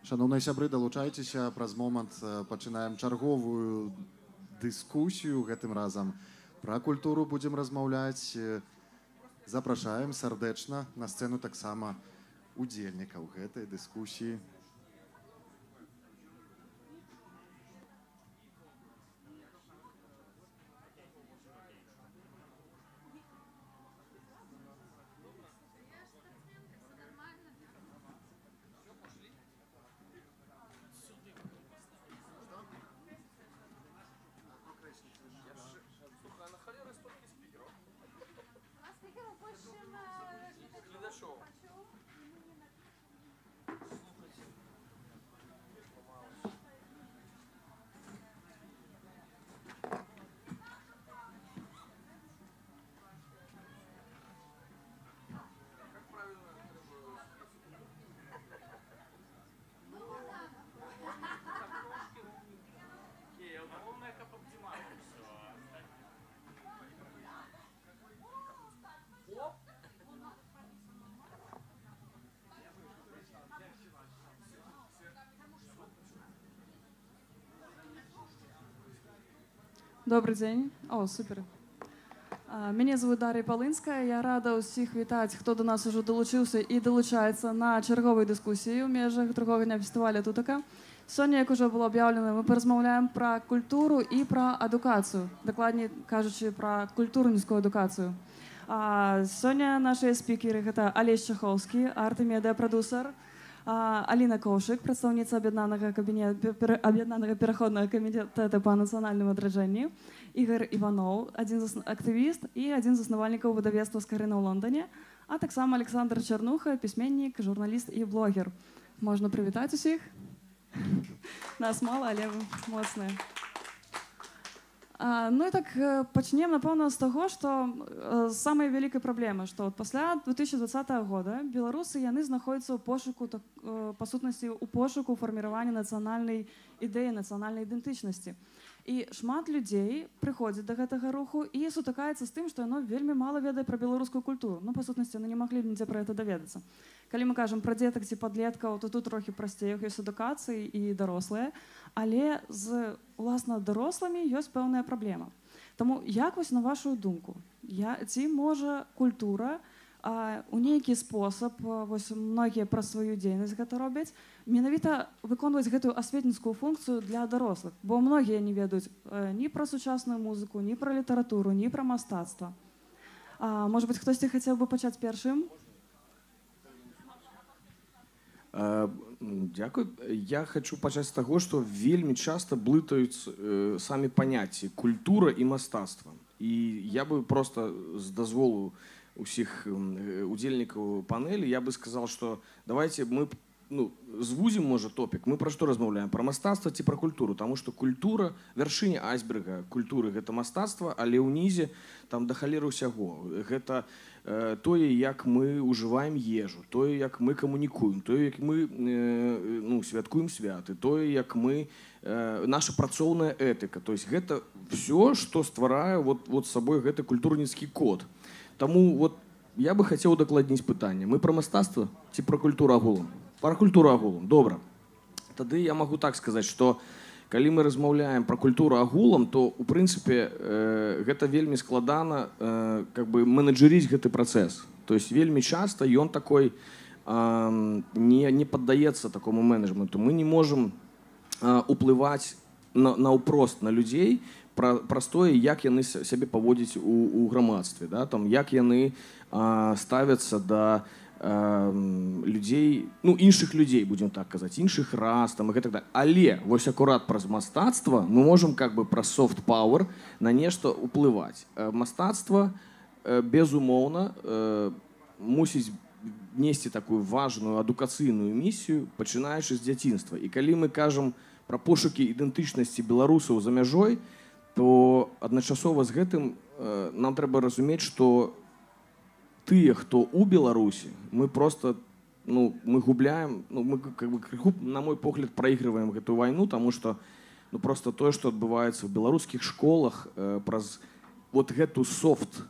Шановныя сябры, далучайцеся, праз момант пачынаем чарговую дыскусію гэтым разам. Пра культуру будзем размаўляць. Запрашаем сардэчна на сцэну таксама удзельнікаў гэтай дыскусіі. Добрый день. О, супер. Меня зовут Дар'я Палынская. Я рада усіх вітаць, хто до нас уже долучыўся і долучаецца на чарговай дыскусіі ў межах другога дня фестываля Тутака. Сёння, як уже было аб'яўлена, мы паразмаўляем пра культуру і пра адукацыю. Дакладней кажучы, пра культурніцкую адукацыю. Сёння нашыя спікеры гэта Алесь Чахоўскі, арт-і-медыа-прадусер, Аліна Коўшык, прадстаўніца аб'яднанага пераходнага камітэта па нацыянальным адраджэнні, Ігор Іваноў, актывіст і адзін з заснавальнікаў выдавецтва «Скарына» ў Лондоне, а таксама Александр Чарнуха, пісьменнік, журналіст і блогер. Можна прывітаць усіх? Нас мала, але моцныя. Ну і так пачнем, напэўна, з таго, што самая вялікая праблема, што пасля 2020 года беларусы яны знаходзяцца ў пошуку, па сутнасці, у пошуку фарміравання нацыянальнай ідэі, нацыянальнай ідэнтычнасці. І шмат людзей прыходзяць да гэтага руху і сутыкаецца з тым, што яно вельмі мала ведае пра беларускую культуру. Ну, па сутнасці, яны не маглі нідзе пра гэта даведацца. Калі мы кажам пра дзетак ці падлеткаў, то тут трохі прасцей, ёсць адукацыі і дарослыя, але з, уласна, дарослымі ёсць пэўная праблема. Таму, як вось на вашу думку, ці можа культура у нейкі спосаб, вось многія праз сваю дзейнасць гэта робяць, менавіта выконваць гэтую асветніцкую функцыю для дарослых, бо многія не ведаюць ні пра сучасную музыку, ні пра літаратуру, ні пра мастацтва. Можа быць, хтосьці хацеў бы пачаць першым? Дякую. Я хочу пачаць з таго, што вельмі часта блытаюць самі паняцці культура і мастацтва. І я бы проста з дазволу усіх удзельнікаў панелі, я бы сказал, што давайте мы звузім, можа, топік. Мы пра што размаўляем? Пра мастацтва ці пра культуру? Таму што культура, вяршыня айсберга культуры — гэта мастацтва, але ўнізе там да халеры ўсяго. Гэта тое, як мы ўжываем ежу, тое, як мы камунікуем, тое, як мы святкуем святы, тое, як мы наша працоўная этыка. То есть гэта все, што стварае вот сабой гэты культурніцкі код. Таму вот я бы хацеў удакладніць пытанне. Мы пра мастацтва ці пра культуру агулам? Пра культуру агулам. Добра. Тады я магу так сказаць, што калі мы размаўляем пра культуру агулам, то у прынцыпе гэта вельмі складана как бы менеджеріць гэты працэс. То есть вельмі часта ён такой не паддаецца такому менеджменту. Мы не можам уплываць наўпрост на людзей праз тое, як яны сябе паводзяць у грамадстве, да? Там, як яны ставяцца да людзей, іншых людзей, будзем так казаць, іншых рас, там, і гэтак далей. Але вось акурат праз мастацтва мы можам как бы праз soft power на нешта ўплываць. Мастацтва, безумоўна, мусіць несці такую важную адукацыйную місію, пачынаючы з дзяцінства. І калі мы кажам пра пошукі ідэнтычнасці беларусаў за мяжой, то адначасова з гэтым нам трэба разумець, што тыя, хто ў Беларусі, мы просто мы губляем, мы как бы крыху, на мой погляд, праігрываем гэтую вайну, таму што просто тое, што адбываецца ў беларускіх школах праз вот гэту софт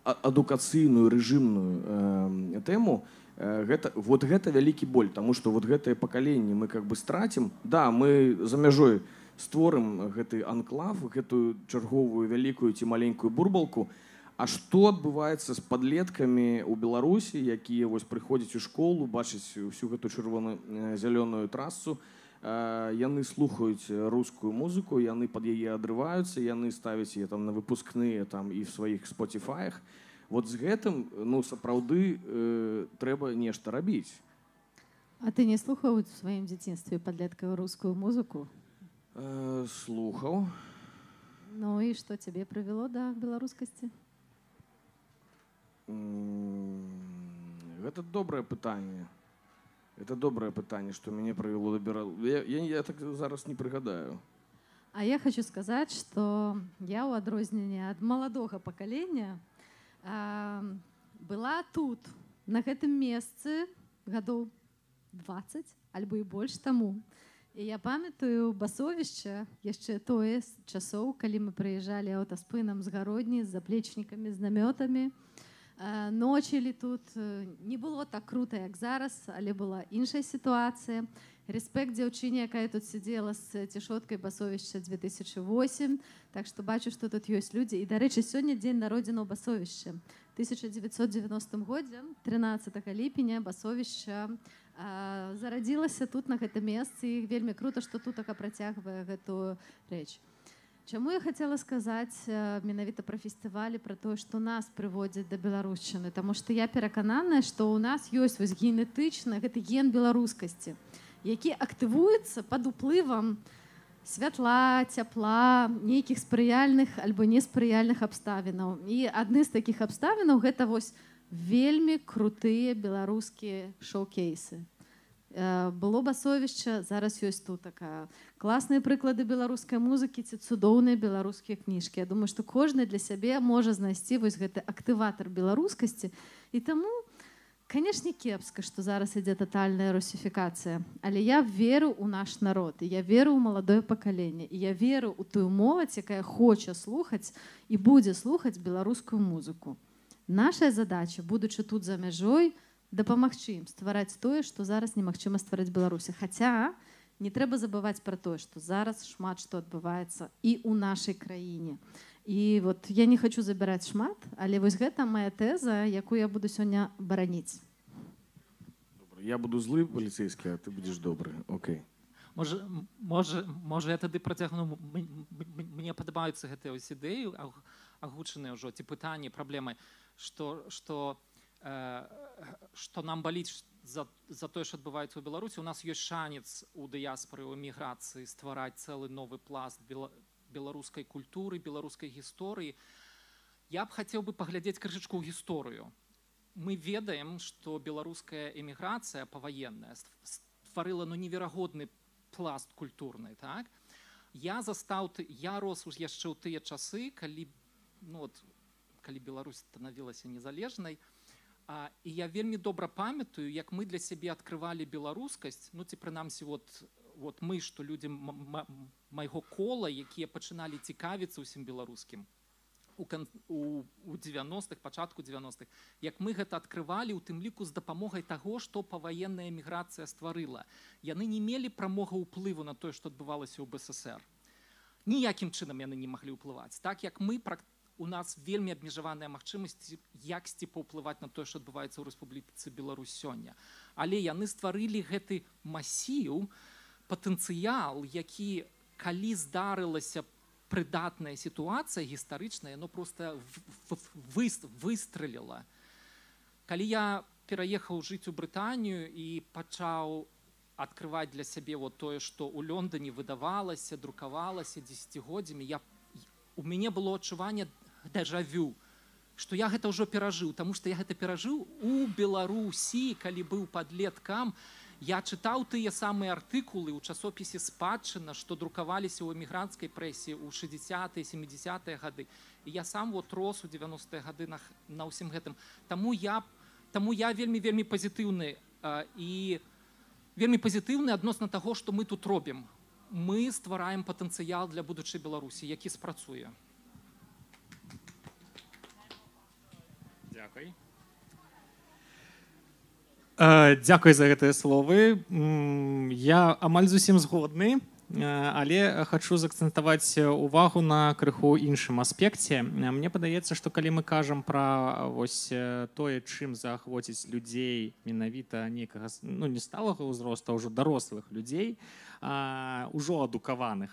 адукацыйную рэжымную тэму, Вот гэта вялікі боль, таму што вот гэтае пакаленне мы как бы страцім. Да, мы за мяжой створым гэты анклав, гэтую чарговую вялікую ці маленькую бурбалку. А што адбываецца з падлеткамі ў Беларусі, якія вось прыходзяць у школу, бачаць усю гэту чырвона-зялёную трасу, яны слухаюць рускую музыку, яны пад яе адрываюцца, яны ставяць яе там на выпускныя там і в сваіх Spotify-ах. Вот з гэтым, ну, сапраўды трэба нешта рабіць. А ты не слухаў у сваім дзяцінстве падлеткаў рускую музыку? Слухаў. Ну і што цябе прывяло да беларускасці? Гэта добрае пытанне. Это доброе пытанне, што мяне прывяло да беларускасці. Я так зараз не прыгадаю. А я хочу сказаць, што я ў адрозненне ад маладога пакалення была тут, на гэтым месцы гадоў 20 альбо і больш таму. І я памятаю басовішча яшчэ тое з часоў, калі мы прыязджалі аўтаспынам з гародні, з заплечнікамі, з намётамі. Ночілі тут, не было так круто, як зараз, але была іншая сітуацыя. Респект дзяўчыне, якая тут сидзела з цішоткай басовішча 2008. Так што бачу, што тут ёсць людзі. І, дарэчы, сёння дзень народзінаў басовішча. 1990 годзе, 13 ліпеня, басовішча зарадзілася тут, на гэтым месцы. І вельмі круто, што тутака працягвае гэтую рэч. Чаму я хацела сказаць менавіта пра фестывалі, пра тое, што нас прыводзяць да беларушчыны, таму што я перакананая, што ў нас ёсць вось генетычна гэты ген беларускасці, які актывуецца пад уплывам святла, цяпла, нейкіх спрыяльных альбо неспрыяльных абставінаў. І адны з такіх абставінаў гэта вось вельмі крутыя беларускія шоу-кейсы. Было басовішча, зараз ёсць тут такая класныя прыклады беларускай музыкі ці цудоўныя беларускія кніжкі. Я думаю, што кожны для сябе можа знайсці вось гэты актыватар беларускасці. І таму, канешне, кепска, што зараз ідзе татальная русіфікацыя. Але я веру ў наш народ, і я веру ў маладое пакаленне, і я веру ў тую моладзь, якая хоча слухаць і будзе слухаць беларускую музыку. Наша задача, будучы тут за мяжой, дапамагчы ім ствараць тое, што зараз немагчыма стварыць Беларусі. Хаця не трэба забываць пра тое, што зараз шмат што адбываецца і ў нашай краіне. І вот я не хочу забіраць шмат, але вось гэта моя тэза, якую я буду сёння бараніць. Я буду злы паліцейскі, а ты будзеш добры. Окей. Можа я тады працягну. Мне падабаюцца гэтыя вось ідэі, агучаныя ўжо, ці пытанні, праблемы, што нам баліць за тое, што адбываецца ў Беларусі. У нас ёсць шанец у дыяспоры, у эміграцыі ствараць цэлы новы пласт беларускай культуры, беларускай гісторыі. Я б хацеў бы паглядзець крышачку ў гісторыю. Мы ведаем, што беларуская эміграцыя паваенная стварыла неверагодны пласт культурны. Так? Я рос яшчэ ў тыя часы, калі Беларусь станавілася незалежнай. І я вельмі добра памятаю, як мы для сябе адкрывалі беларускасць, ці прынамсі мы, што людзі майго кола, якія пачыналі цікавіцца ўсім беларускім у 90-х, пачатку 90-х, як мы гэта адкрывалі, у тым ліку з дапамогай таго, што паваенная эміграцыя стварыла. Яны не мелі прамога ўплыву на тое, што адбывалася ў БССР. Ніякім чынам яны не маглі ўплываць. Так як у нас вельмі абмежаваныя магчымасці яксьці паўплываць на тое, што адбываецца ў Рэспубліцы Беларусь сёння. Але яны стварылі гэты масіў, патэнцыял, які, калі здарылася прыдатная сітуацыя гістарычная, яно проста выстрэліла. Калі я пераехаў жыць у Брытанію і пачаў адкрываць для сябе тое, што ў Лондоне выдавалася, друкавалася дзесяцігоддзямі, у мяне было адчуванне дэжавю, што я гэта ўжо перажыў, таму што я гэта перажыў у Беларусі, калі быў падлеткам. Я чытаў тыя самыя артыкулы ў часопісе «Спадчына», што друкаваліся ў эмігранцкай прэсе ў 60-е, 70-е гады. І я сам рос у 90-е гады на ўсім гэтым. Таму я вельмі пазітыўны і вельмі пазітыўны адносна таго, што мы тут робім. Мы ствараем патэнцыял для будучай Беларусі, які спрацуе. Дзякуй. Дзякуй за гэтыя словы. Я амаль зусім згодны, але хачу заакцэнтаваць увагу на крыху іншым аспекце. Мне падаецца, што калі мы кажам пра вось тое, чым заахвоціць людзей менавіта нейкага не сталага ўзросту, а ўжо дарослых людзей, ужо адукаваных,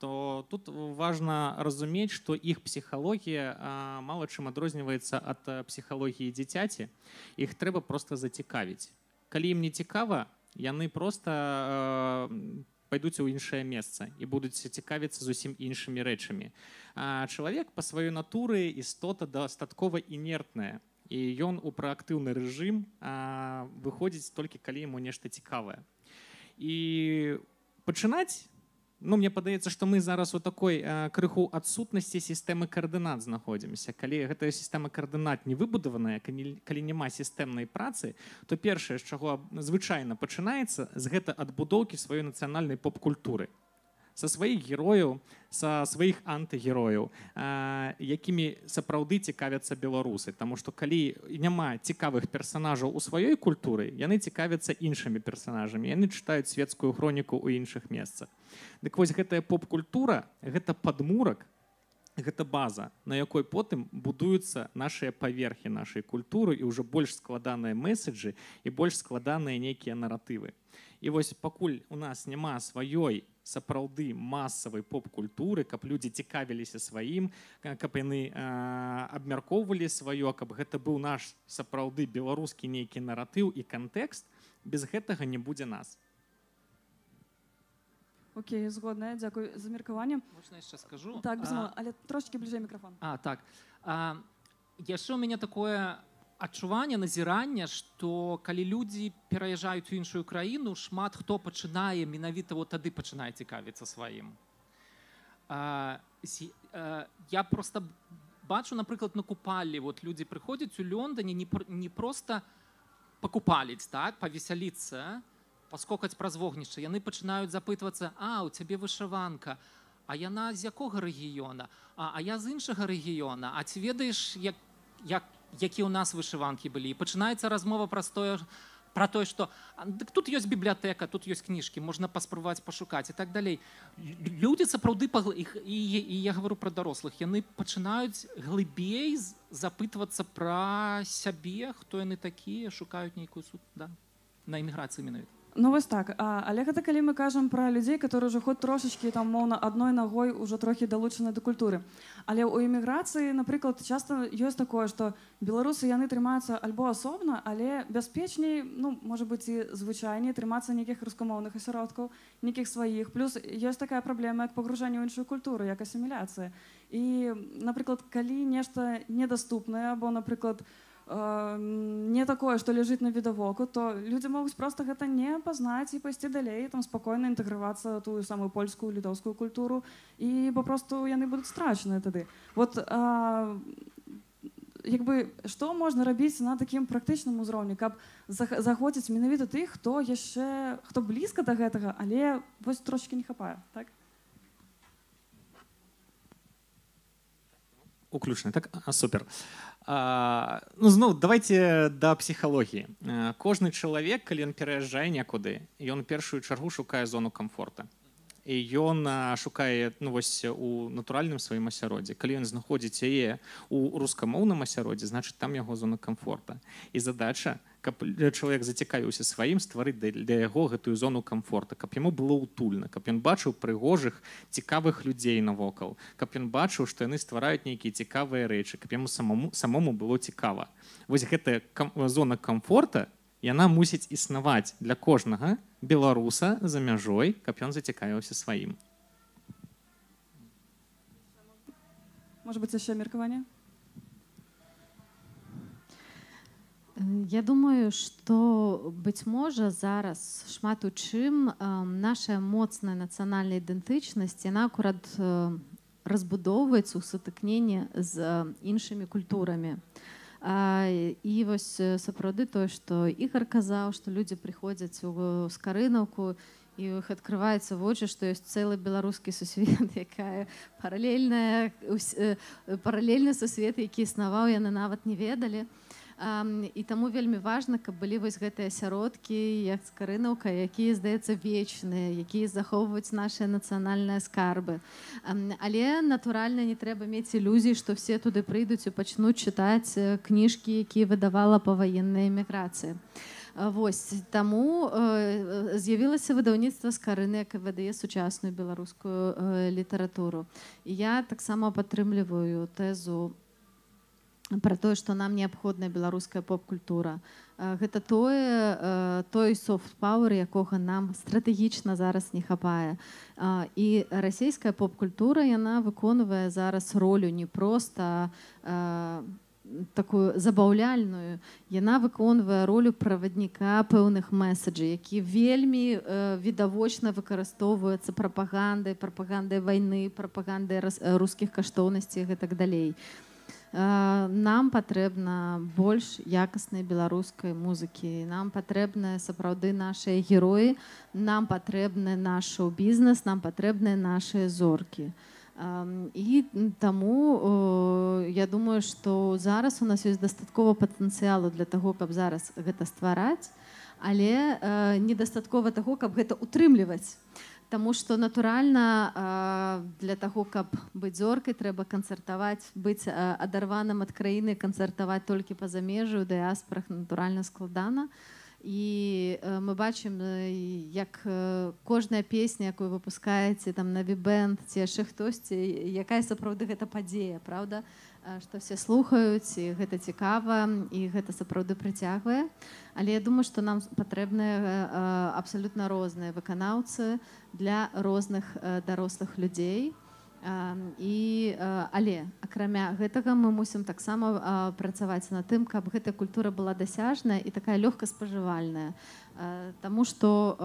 то тут важна разумець, што іх псіхалогія мала чым адрозніваецца ад псіхалогіі дзіцяці. Іх трэба проста зацікавіць. Калі ім не цікава, яны проста пайдуць у іншае месца і будуць цікавіцца зусім іншымі рэчамі. Чалавек па сваёй натуры істота дастаткова інертная, і ён у праактыўны рэжым выходзіць толькі калі яму нешта цікавае. І пачынаць, мне падаецца, што мы зараз у такой крыху адсутнасці сістэмы каардынат знаходзімся. Калі гэтая сістэма каардынат не выбудаваная, калі няма сістэмнай працы, то першае, з чаго звычайна пачынаецца, з гэта адбудоўкі сваёй нацыянальнай поп-культуры. Са сваіх герояў, са сваіх антыгерояў, якімі сапраўды цікавяцца беларусы. Таму што калі няма цікавых персанажаў у сваёй культуры, яны цікавяцца іншымі персанажамі, яны чытаюць светскую хроніку ў іншых месцах. Дык вось гэтая поп-культура, гэта падмурак, гэта база, на якой потым будуюцца нашыя паверхі нашай культуры і ўжо больш складаныя месседжы і больш складаныя нейкія наратывы. І вось пакуль у нас няма сваёй сапраўды масавай поп-культуры, каб людзі цікавіліся сваім, каб яны абмяркоўвалі сваё, каб гэта быў наш сапраўды беларускі нейкі наратыў і кантэкст, без гэтага не будзе нас. Окей, згодна, дзякуй за меркаванне. Можна яшчэ скажу? Так, безумоўна, але трошки бліжэй мікрафон. Так. Яшчэ ў мяне такое адчуванне, назіранне, што калі людзі пераязджаюць у іншую краіну, шмат хто пачынае менавіта тады пачынае цікавіцца сваім. Я проста бачу, напрыклад, на купаллі, людзі прыходзяць у Лондоне не проста пакупаліць, павесяліцца, паскокаць праз вогнішча. Яны пачынаюць запытвацца: у цябе вышыванка, а яна з якога рэгіёна, а я з іншага рэгіёна, а ці ведаеш, які ў нас вышыванкі былі. І пачынаецца размова пра тое, што тут ёсць бібліятэка, тут ёсць кніжкі, можна паспрабаваць пашукаць і так далей. Людзі сапраўды, і я гавару пра дарослых, яны пачынаюць глыбей запытвацца пра сябе, хто яны такія, шукаюць нейкую на эміграцыі менавіта. Вось так. Але гэта калі мы кажам пра людзей, которые ўжо хоць трошачкі моўна адной нагой ўжо трохі далучаны да культуры. Але ў эміграцыі, напрыклад, часта ёсць такое, што беларусы яны трымаюцца альбо асобна, але бяспечней, можа быць і звычайней трымацца нейкіх рускамоўных асяродкаў, нейкіх сваіх. Плюс ёсць такая праблема, як пагружанне ў іншую культуру, як асіміляцыя. І, напрыклад, калі нешта недаступнае, або, напрыклад, не такое, што ляжыць на відавоку, то людзі могуць проста гэта не пазнаць і пайсці далей, спакойна інтэгравацца тую самую польскую, літоўскую культуру, і папросту яны будуць страчаныя тады. Што можна рабіць на такім практычным узроўні, каб захвоціць менавіта тых, хто блізка да гэтага, але вось трошки не хапае, так? Уключна, так? Супер. Зноў, давайте да псіхалогіі. Кожны чалавек, калі ён пераязджае некуды, ён першую чаргу шукае зону камфорта. І ён шукае у натуральным сваім асяроддзі. Калі ён знаходзіць яе ў рускамоўным асяроддзі, значыць, там яго зона камфорта. І задача, каб чалавек зацікавіўся сваім, стварыць для яго гэтую зону камфорта, каб яму было ўтульна, каб ён бачыў прыгожых, цікавых людзей навокал, каб ён бачыў, што яны ствараюць нейкія цікавыя рэчы, каб яму самому было цікава. Вось гэтая зона камфорта, яна мусіць існаваць для кожнага беларуса за мяжой, каб ён зацікавіўся сваім. Можа быць, яшчэ меркаванне? Я думаю, што, быць можа, зараз шмат у чым наша моцная нацыянальная ідэнтычнасць, яна акурат разбудоўваецца ў сутыкненні з іншымі культурамі. І вось сапраўды тое, што Ігар казаў, што людзі прыходзяць у скарынаўку і у іх адкрываецца вочы, што ёсць цэлы беларускі сусвет, якая паралельны сусвет, які існаваў, яны нават не ведалі. І таму вельмі важна, каб былі вось гэтыя асяродкі, як Скарынаўка, якія, здаецца, вечныя, якія захоўваюць нашыя нацыянальныя скарбы. Але, натуральна, не трэба мець ілюзій, што все туды прыйдуць і пачнуць чытаць кніжкі, якія выдавала паваенная эміграцыя. Вось, таму з'явілася выдаўніцтва Скарыны, якое выдае сучасную беларускую літаратуру. І я таксама падтрымліваю тэзу пра тое, што нам неабходная беларуская поп-культура. Гэта той софт-пауэр, якога нам стратэгічна зараз не хапае. І расійская поп-культура, яна выконвае зараз ролю не проста такую забаўляльную, яна выконвае ролю правадніка пэўных месаджаў, які вельмі відавочна выкарыстоўваюцца прапагандай вайны, прапагандай рускіх каштоўнасцей і гэтак далей. Нам патрэбна больш якаснай беларускай музыкі, нам патрэбныя сапраўды нашыя героі, нам патрэбны наш шоу-бізнес, нам патрэбныя нашыя зоркі. І таму я думаю, што зараз у нас ёсць дастаткова патэнцыялу для таго, каб зараз гэта ствараць, але недастаткова таго, каб гэта утрымліваць. Таму што, натуральна, для таго, каб быць зоркай, трэба канцэртаваць, быць адарваным ад краіны, канцэртаваць толькі па-за межы, у дыяспарах натуральна складана. І мы бачым, як кожная песня, якую выпускаеце там на вібэнд ці яшчэ хтосьці, якая сапраўды гэта падзея, правда? Што все слухаюць, і гэта цікава, і гэта сапраўды прыцягвае. Але я думаю, што нам патрэбныя абсалютна розныя выканаўцы для розных дарослых людзей. Але акрамя гэтага мы мусім таксама працаваць над тым, каб гэтая культура была дасяжная і такая лёгка спажывальная. Таму што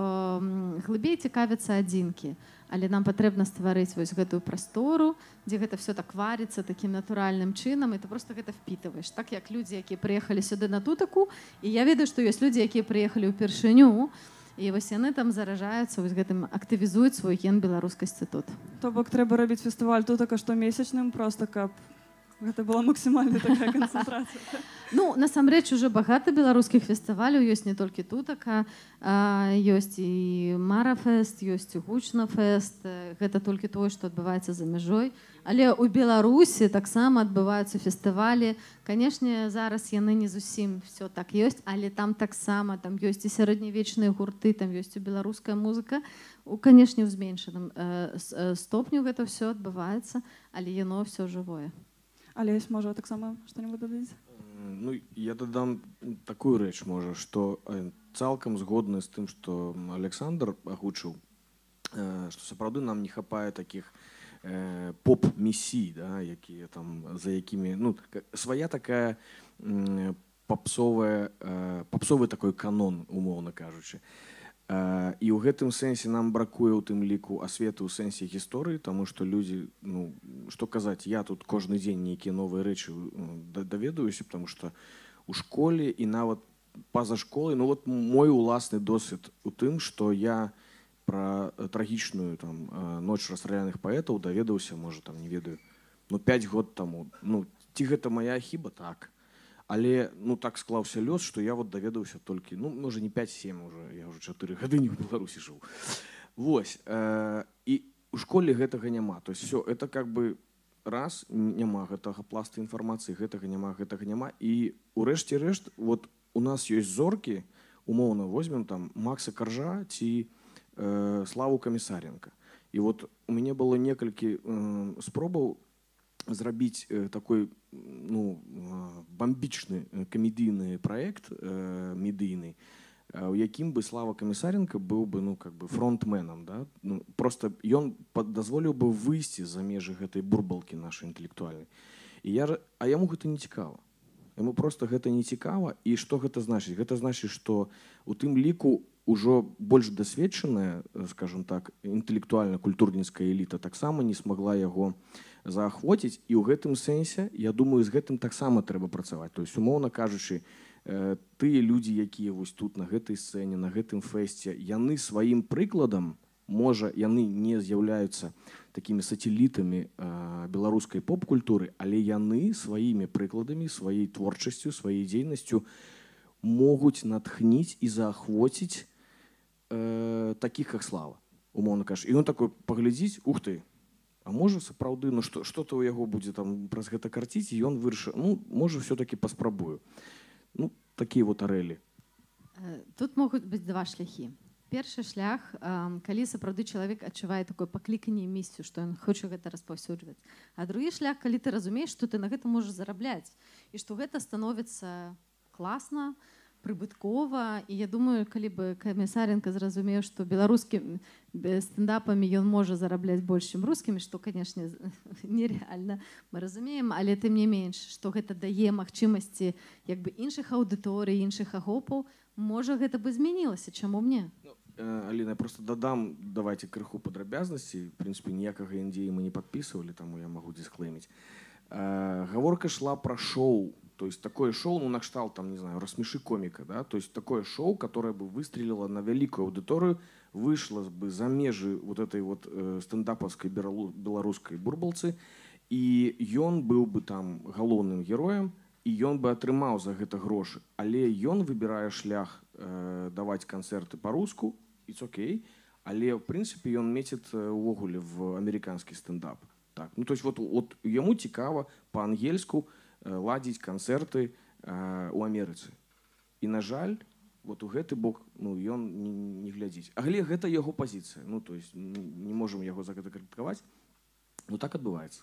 глыбей цікавяцца адзінкі, але нам патрэбна стварыць вось гэтую прастору, дзе гэта все так варіцца такім натуральным чынам, і ты просто гэта впітываеш. Так як людзі, якія прыехалі сюды на тутаку, і я ведаю, што ёсць людзі, якія прыехалі ўпершыню, і вось яны там заражаюцца, вось гэтым актывізуюць свой ген беларускасці тут. То бок трэба рабіць фестываль тутака штомесячным, просто каб гэта была максімальная такая канцэнтрацыя. Ну, насамрэч, ужо багата беларускіх фестываляў, ёсць не толькі тутака, ёсць і Марафест, ёсць і Гучнафест, гэта толькі тое, што адбываецца за мяжой. Але ў Беларусі таксама адбываюцца фестывалі. Канешне, зараз яны не зусім все так ёсць, але там таксама там ёсць і сярэднявечныя гурты, там ёсць і беларуская музыка. Канешне, у зменшаным стопню гэта ўсё адбываецца, але яно ўсё жывое. Алесь, можа, таксама што-небудзь дадаць? Ну, я дадам такую рэч, можа, што цалкам згодны з тым, што Александр агучыў, што сапраўды нам не хапае такіх поп-місій, да, якія там, за якімі, ну, свая такая попсовы такой канон, умоўна кажучы. І ў гэтым сэнсе нам бракуе ў тым ліку асветы ў сэнсе гісторыі, таму што людзі, ну, што казаць, я тут кожны дзень нейкія новыя рэчы даведаюся, потому што у школе і нават па-за школай, ну вот мой уласны досвед у тым, што я пра трагічную там ноч расстраляных паэтаў даведаўся, можа, там, не ведаю, ну, 5 год таму. Ну, ці гэта моя хіба? Так. Але, ну, так склаўся лёс, што я вот даведаўся толькі, ну, можа, не 5-7 уже, я уже 4 гады не ў Беларусі жыў. Вось. І у школе гэтага няма. То есть все, это как бы раз, няма гэтага пласта інфармацыі, гэтага няма. І урэшце рэшт, вот у нас ёсць зоркі, умоўна возьмем там Макса Каржа ці Славу Камісаренка. І вот у мяне было некалькі спробаў зрабіць такой, ну, бамбічны камедыйны праект медыйны, у якім бы Слава Камісаренка быў бы, ну, как бы фронтменам, да? Ну, просто ён дазволіў бы выйсці за межы гэтай бурбалкі нашай інтэлектуальнай. А яму гэта не цікава. Яму просто гэта не цікава. І што гэта значыць? Гэта значыць, што у тым ліку ўжо больш дасведчаная, скажем так, інтэлектуальна-культурніцкая эліта таксама не смагла яго заахвоціць. І ў гэтым сэнсе, я думаю, з гэтым таксама трэба працаваць. То есть, умоўна кажучы, тыя людзі, якія вось тут на гэтай сцэне, на гэтым фэсце, яны сваім прыкладам, можа, яны не з'яўляюцца такімі сацелітамі беларускай поп-культуры, але яны сваімі прыкладамі, сваёй творчасцю, сваёй дзейнасцю могуць натхніць і заахвоціць такіх, як Слава, умоўна кажучы. І ён такой паглядзіць, ух ты, а можа сапраўды, ну што-то ў яго будзе там праз гэта карціць, і ён вырашыў, ну, можа, все-таки паспрабую. Ну, такія вот арэлі. Тут могуць быць два шляхі. Першы шлях, калі сапраўды чалавек адчувае такое пакліканне і місію, што ён хоча гэта распаўсюджваць. А другі шлях, калі ты разумееш, што ты на гэта можаш зарабляць і што гэта становіцца класна, прыбыткова. І я думаю, калі бы Камісаренка зразумеў, што беларускім стендапамі ён можа зарабляць больш, чым рускімі, што, канешне, нереальна, мы разумеем, але тым не менш, што гэта дае магчымасці як бы іншых аўдыторый, іншых ахопаў, можа, гэта бы змянілася, чаму мне? Аліна, я просто дадам, давайте крыху падрабязнасці. В прынцыпе, ніякага NDA мы не падпісвалі, таму я магу дисклейміць. Гаворка шла про шоу. То есть такое шоу, ну, на кшталт, там, не знаю, «Рассмеши комика», да, то есть такое шоу, которое бы выстрелило на великую аудиторию, вышло бы за межи вот этой вот стендаповской белорусской бурбалцы, и ён был бы там галоўным героем, и ён бы атрымаў за гэта грошы. Але ён выбірае шлях даваць канцэрты по-руску, it's okay, але, в прынцыпе, ён мецит увогуле в американскі стендап. Так, ну, то есть вот яму цікава по-ангельску ладзіць канцэрты у Амерыцы. І, на жаль, вот у гэты бок, ну, ён не глядзіць. Але гэта яго пазіцыя. Ну, то есть не можам яго за гэта крытыкаваць. Ну, так адбываецца.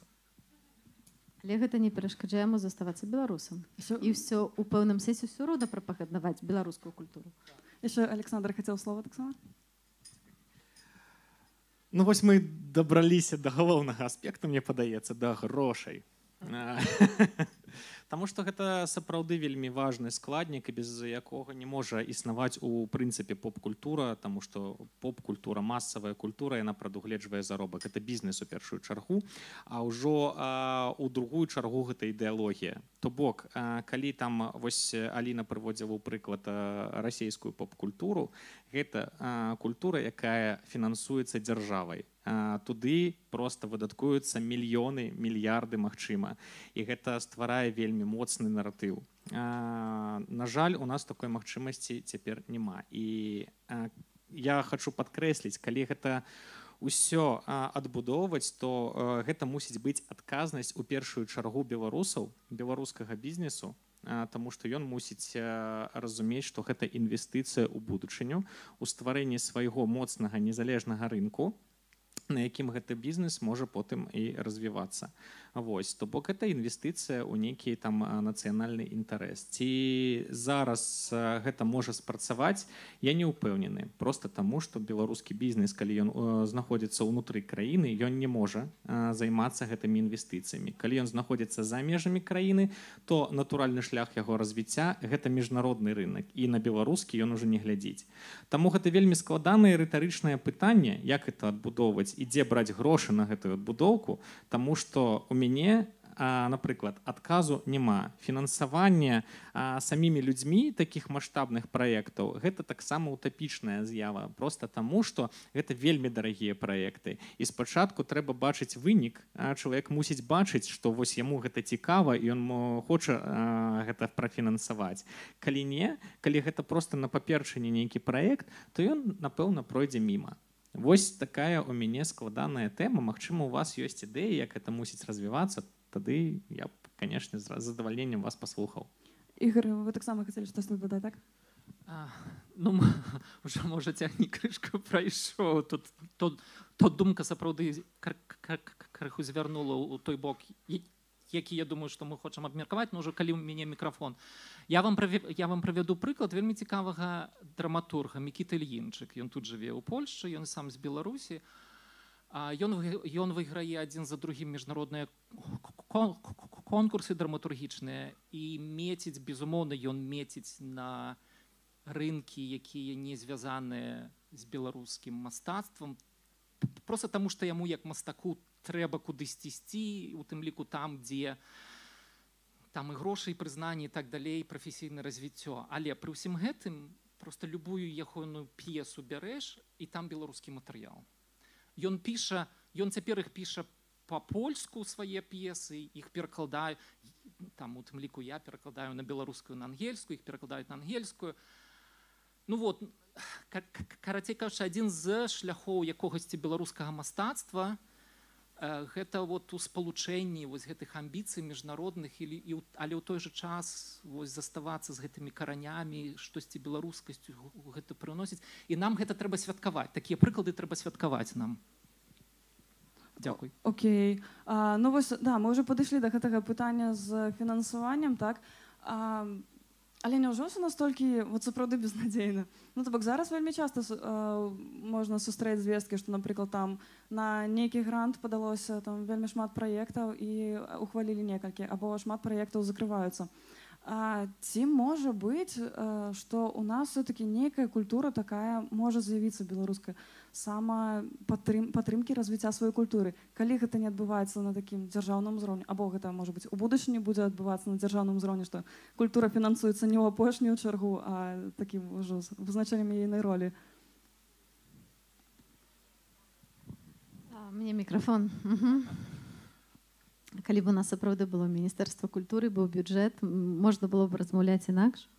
Але гэта не перашкаджае яму заставацца беларусам. І ўсё, у пэўным сэнсе ўсё роўна прапагандаваць беларускую культуру. Яшчэ Александр хацеў слова таксама. Ну, вось мы дабраліся да галоўнага аспекту, мне падаецца, да грошай. Таму што гэта сапраўды вельмі важны складнік, і без якога не можа існаваць у прынцыпе поп-культура, таму што поп-культура, масавая культура, яна прадугледжвае заробак. Гэта бізнес у першую чаргу, а ўжо у другую чаргу гэта ідэалогія. То бок, калі там вось Аліна прыводзіла ў прыклад расійскую поп-культуру, гэта культура, якая фінансуецца дзяржавай. Туды просто выдаткуюцца мільёны, мільярды, магчыма. І гэта стварае вельмі моцны наратыў. На жаль, у нас такой магчымасці цяпер няма. І я хачу падкрэсліць, калі гэта ўсё адбудоўваць, то гэта мусіць быць адказнасць у першую чаргу беларусаў, беларускага бізнесу, таму што ён мусіць разумець, што гэта інвестыцыя ў будучыню, у стварэнні свайго моцнага незалежнага рынку, на якім гэты бізнес можа потым і развівацца. Вось, то бок гэта інвестыцыя ў нейкі там нацыянальны інтарэс. Ці зараз гэта можа спрацаваць, я не ўпэўнены. Проста таму, што беларускі бізнес, калі ён знаходзіцца ўнутры краіны, ён не можа займацца гэтымі інвестыцыямі. Калі ён знаходзіцца за межамі краіны, то натуральны шлях яго развіцця гэта міжнародны рынок, і на беларускі ён ужо не глядзіць. Таму гэта вельмі складанае рытарычнае пытанне, як гэта адбудоўваць і дзе браць грошы на гэтую адбудоўку, таму што у мяне, напрыклад, адказу няма. Фінансаванне самімі людзьмі такіх маштабных праектаў гэта таксама утапічная з'ява, проста таму, што гэта вельмі дарагія праекты. І спачатку трэба бачыць вынік, чалавек мусіць бачыць, што вось яму гэта цікава і ён хоча гэта прафінансаваць. Калі не, калі гэта проста на паперчыне нейкі праект, то ён, напэўна, пройдзе міма. Вось такая у мяне складаная тэма. Магчыма, у вас ёсць ідэі, як гэта мусіць развівацца, тады я б, канешне, з задавальненнем вас паслухаў. Ігор, вы таксама хацелі штосьці дадаць, так? Ну, уже, можа, цягні крышку прайшоў. Тут думка сапраўды крыху звярнула ў той бок, які, я думаю, што мы хочам абмеркаваць, но ўжо калі ў мяне мікрафон. Я вам правяду прыклад вельмі цікавага драматурга Мікіта Ільінчык. Ён тут жыве ў Польшчы, ён сам з Беларусі. Ён выйграе адзін за другім міжнародныя конкурсы драматургічныя і меціць, безумоўна, ён меціць на рынкі, якія не звязаныя з беларускім мастацтвам, проста таму, што яму як мастаку трэба кудысьці ісці, у тым ліку там, дзе там і грошы, і прызнанні, і так далей, прафесійнае развіццё. Але пры ўсім гэтым проста любую ягоную п'есу бярэш, і там беларускі матэрыял. Ён піша Ён цяпер іх піша па-польску свае п'есы, іх перакладаю, там у тым ліку я перакладаю на беларускую, на ангельскую, іх перакладаюць на ангельскую. Ну вот, карацей кажучы, адзін з шляхоў якогасьці беларускага мастацтва гэта вот у спалучэнні вось гэтых амбіцый міжнародных, але ў той жа час вось заставацца з гэтымі каранямі, штосьці беларускасцю гэта прыносіць. І нам гэта трэба святкаваць. Такія прыклады трэба святкаваць нам. Дзякуй. Окей. Ну вось, да, мы ўжо падышлі да гэтага пытання з фінансаваннем, так? Але няўжо ўсё настолькі вот сапраўды безнадзейна? Ну, то бок зараз вельмі часта можна сустрэць звесткі, што, напрыклад, там на нейкі грант падалося там вельмі шмат праектаў і ухвалілі некалькі, або шмат праектаў закрываюцца. Ці можа быць, што ў нас все-таки нейкая культура такая можа з'явіцца беларуская, сама падтрымкі развіцця сваёй культуры, калі гэта не адбываецца на такім дзяржаўным узроўні, або гэта можа быць у будучыні будзе адбывацца на дзяржаўным узроўні, што культура фінансуецца не ў апошнюю чаргу, а такім ўжо вызначэннем ейнай ролі. Мне мікрафон. Калі б у нас сапраўды было міністэрства культуры, быў бюджэт, можна было б размаўляць інакш.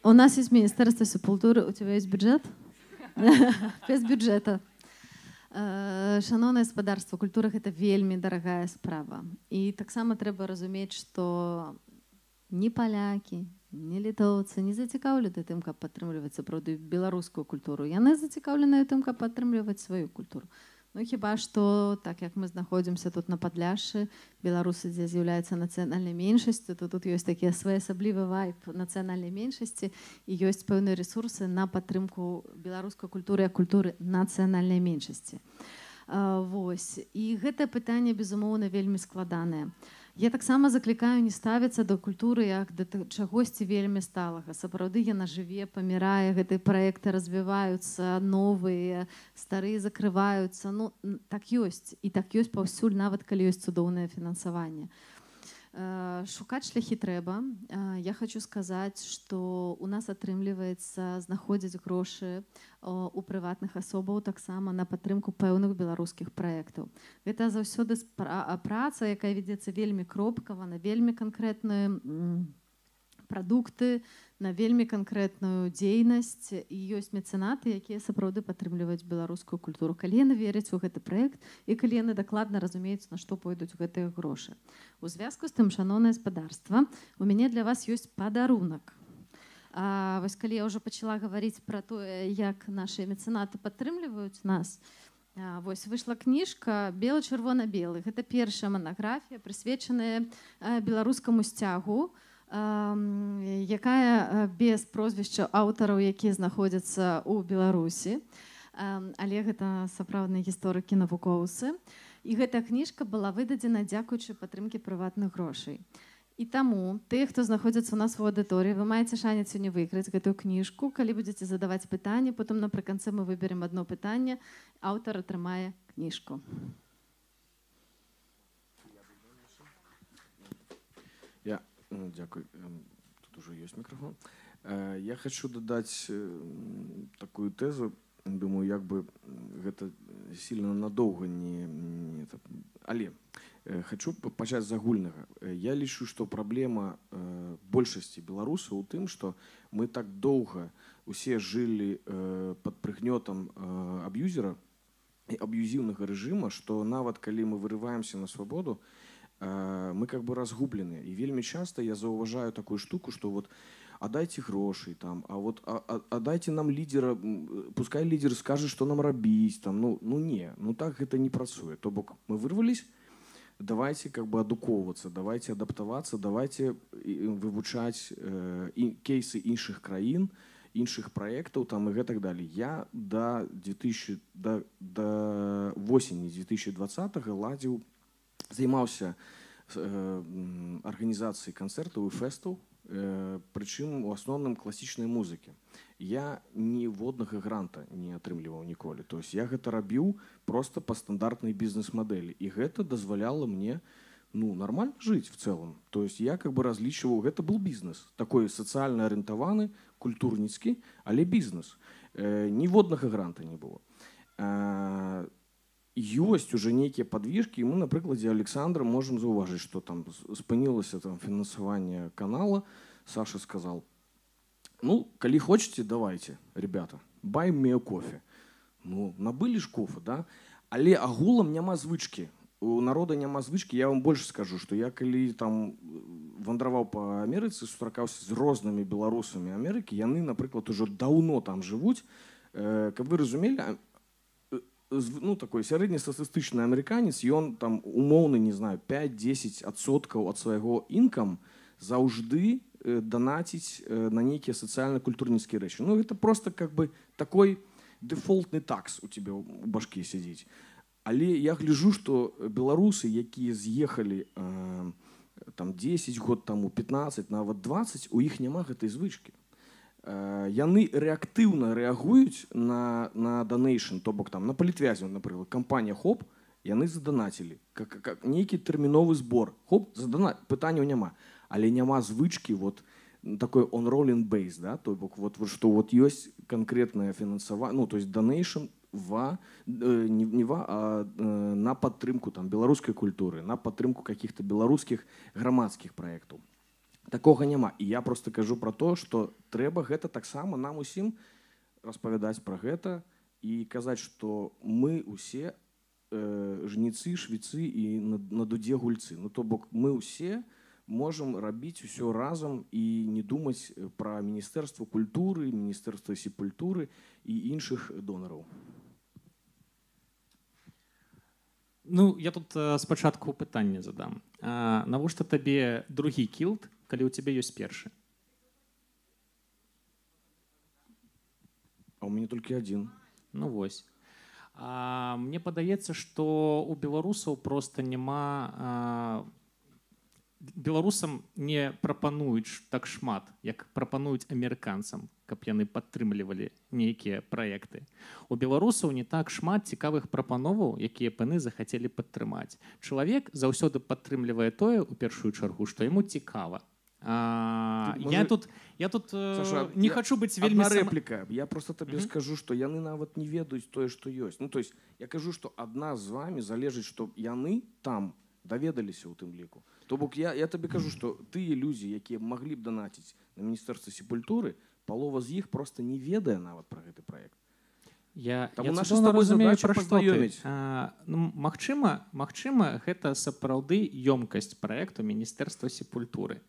У нас есть міністэрства культуры, у тебя есть бюджет? Без бюджета. Шановнае гаспадарства, культура – гэта вельмі дарагая справа. І таксама трэба разумець, што ні палякі, ні літоўцы не зацікаўлены тым, каб падтрымліваць сапраўды беларускую культуру. Яны зацікаўленыя тым, каб падтрымліваць сваю культуру. Ну, хіба што, так як мы знаходзімся тут на Падляшшы, беларусы, дзе з'яўляюцца нацыянальнай меншасцю, то тут ёсць такі своеасаблівы вайб нацыянальнай меншасці і ёсць пэўныя рэсурсы на падтрымку беларускай культуры як культуры нацыянальнай меншасці. Вось. І гэтае пытанне, безумоўна, вельмі складанае. Я таксама заклікаю не ставіцца да культуры як да чагосьці вельмі сталага. Сапраўды яна жыве, памірае, гэтыя праекты развіваюцца, новыя, старыя закрываюцца. Ну, так ёсць. І так ёсць паўсюль, нават калі ёсць цудоўнае фінансаванне. Шукаць шляхі трэба. Я хочу сказаць, што у нас атрымліваецца знаходзіць грошы у прыватных асобаў таксама на падтрымку пэўных беларускіх праектаў. Гэта заўсёды праца, якая вядзецца вельмі кропкава, на вельмі канкрэтныя прадукты, на вельмі канкрэтную дзейнасць. І ёсць мецэнаты, якія сапраўды падтрымліваюць беларускую культуру. Калі яны веряць у гэты праект і калі яны дакладна разумеюць, на што пойдуць гэтыя грошы. У звязку з тым, шановнае гаспадарства, у мяне для вас ёсць падарунак. Вось калі я ўжо пачала гаварыць пра тое, як нашы мецэнаты падтрымліваюць нас, вось выйшла кніжка «Бела-чырвона-белы». Гэта першая манаграфія, прысвечаная беларускаму сцягу, якая без прозвішча аўтараў, якія знаходзяцца ў Беларусі. Але гэта сапраўдныя гісторыкі, навукоўцы. І гэтая кніжка была выдадзена дзякуючы падтрымкі прыватных грошай. І таму тыя, хто знаходзіцца ў нас у аўдыторыі, вы маеце шанец сёння выйграць гэтую кніжку. Калі будзеце задаваць пытанні, потым напрыканцы мы выберем адно пытанне, аўтар атрымае кніжку. Дякую. Тут уже есть микрофон. Я хочу додать такую тезу. Думаю, як бы гэта сильно надолго не... Але хочу пачаць з агульнага. Я лічу, што праблема большасці беларусаў у тым, што мы так доўга усе жылі пад прыгнётам аб'юзера і аб'юзіўнага рэжыма, што нават калі мы вырываемся на свабоду, мы как бы разгублены. І вельмі часто я заўважаю такую штуку, што вот аддайце грошай там, аддайце нам лідера, пускай лідер скажа, што нам рабіць там. Ну не, ну так гэта не працуе. То бок мы вырвались, давайте как бы адукоўвацца, давайте адаптавацца, давайте вывучаць кейсы іншых краін, іншых праектаў там і гэтак далей. Я до восені 2020-го ладзіў, займаўся арганізацыяй канцэртаў і фэстаў, прычым у асноўным класічнай музыкі. Я ніводнага гранта не атрымліваў ніколі. То есть я гэта рабіў просто па стандартнай бізнес-мадэлі. І гэта дазваляла мне нормально жыць в цэлым. То есть я как бы разлічваў, гэта был бізнес. Такой сацыяльна арыентаваны, культурніцкі, але бізнес. Ніводнага гранта не было. ёсць уже нейкія падвижкі, і мы на прыкладзе Александра можам заўважыць, што там спынілася там фінансаванне канала. Саша сказал: ну, калі хочаце, давайте, ребята, buy me a coffee. Ну, набылі ж кофе, да? Але агулам няма звычкі. У народа няма звычкі. Я вам больш скажу, што я калі там вандраваў па Амерыцы, сустракаўся з рознымі беларусамі Амерыкі, яны, напрыклад, ужо даўно там жывуць. Каб вы разумелі, ну, такой сярэднестатыстычны амерыканец, ён там умоўны, не знаю, 5-10% ад свайго інкам заўжды донаціць на нейкія сацыяльна-культурніцкія рэчы. Ну, гэта просто как бы такой дэфолтны такс у тебе у башкі сядзіць. Але я гляджу, што беларусы, якія з'ехалі там 10 год таму, 15, нават 20, у іх няма гэтай звычкі. Яны рэактыўна рэагуюць на донейшн, то бок там на палітвязю, напрыклад, кампанія ХОП, яны задонацілі. Нейкі тэрміновы збор. ХОП, пытанняў няма. Але няма звычкі вот такой on-rolling base, да, то бок вот што вот ёсць канкрэтнае фінансаванне, ну, то есть donation на падтрымку там беларускай культуры, на падтрымку каких-то беларускіх грамадскіх праектаў. Такога няма. І я просто кажу про то, што трэба гэта таксама нам усім распавядаць пра гэта і казаць, што мы усе жніцы, швіцы і на дудзе гульцы. Ну, то бок мы ўсе можам рабіць усё разам і не думаць пра міністэрства культуры, міністэрства сепультуры і іншых донараў. Ну, я тут спачатку пытанне задам. Навошта табе другі кілт, калі ў цябе ёсць першы? А ў мяне толькі адзін. Ну вось. Мне падаецца, што у беларусаў проста няма... Беларусам не прапануюць так шмат, як прапануюць амерыканцам, каб яны падтрымлівалі нейкія праекты. У беларусаў не так шмат цікавых прапановаў, якія б яны захацелі падтрымаць. Чалавек заўсёды падтрымлівае тое, у першую чаргу, што яму цікава. Я тут Саша, не хочу быць вельмі... Одна рэпліка. Я просто табе скажу, што яны нават не ведаюць тое, што ёсць. Ну, то есть, я кажу, што ад нас з вами залежыць, што яны там даведаліся ў тым ліку. То бок я табе кажу, што тыя людзі, якія маглі б данаціць на міністэрства сепультуры, палова з іх просто не ведае нават пра гэты праект. Я цудоўна разумею, пра што ты. Магчыма, гэта сапраўды ёмкасць праекту міністэрства сепультуры.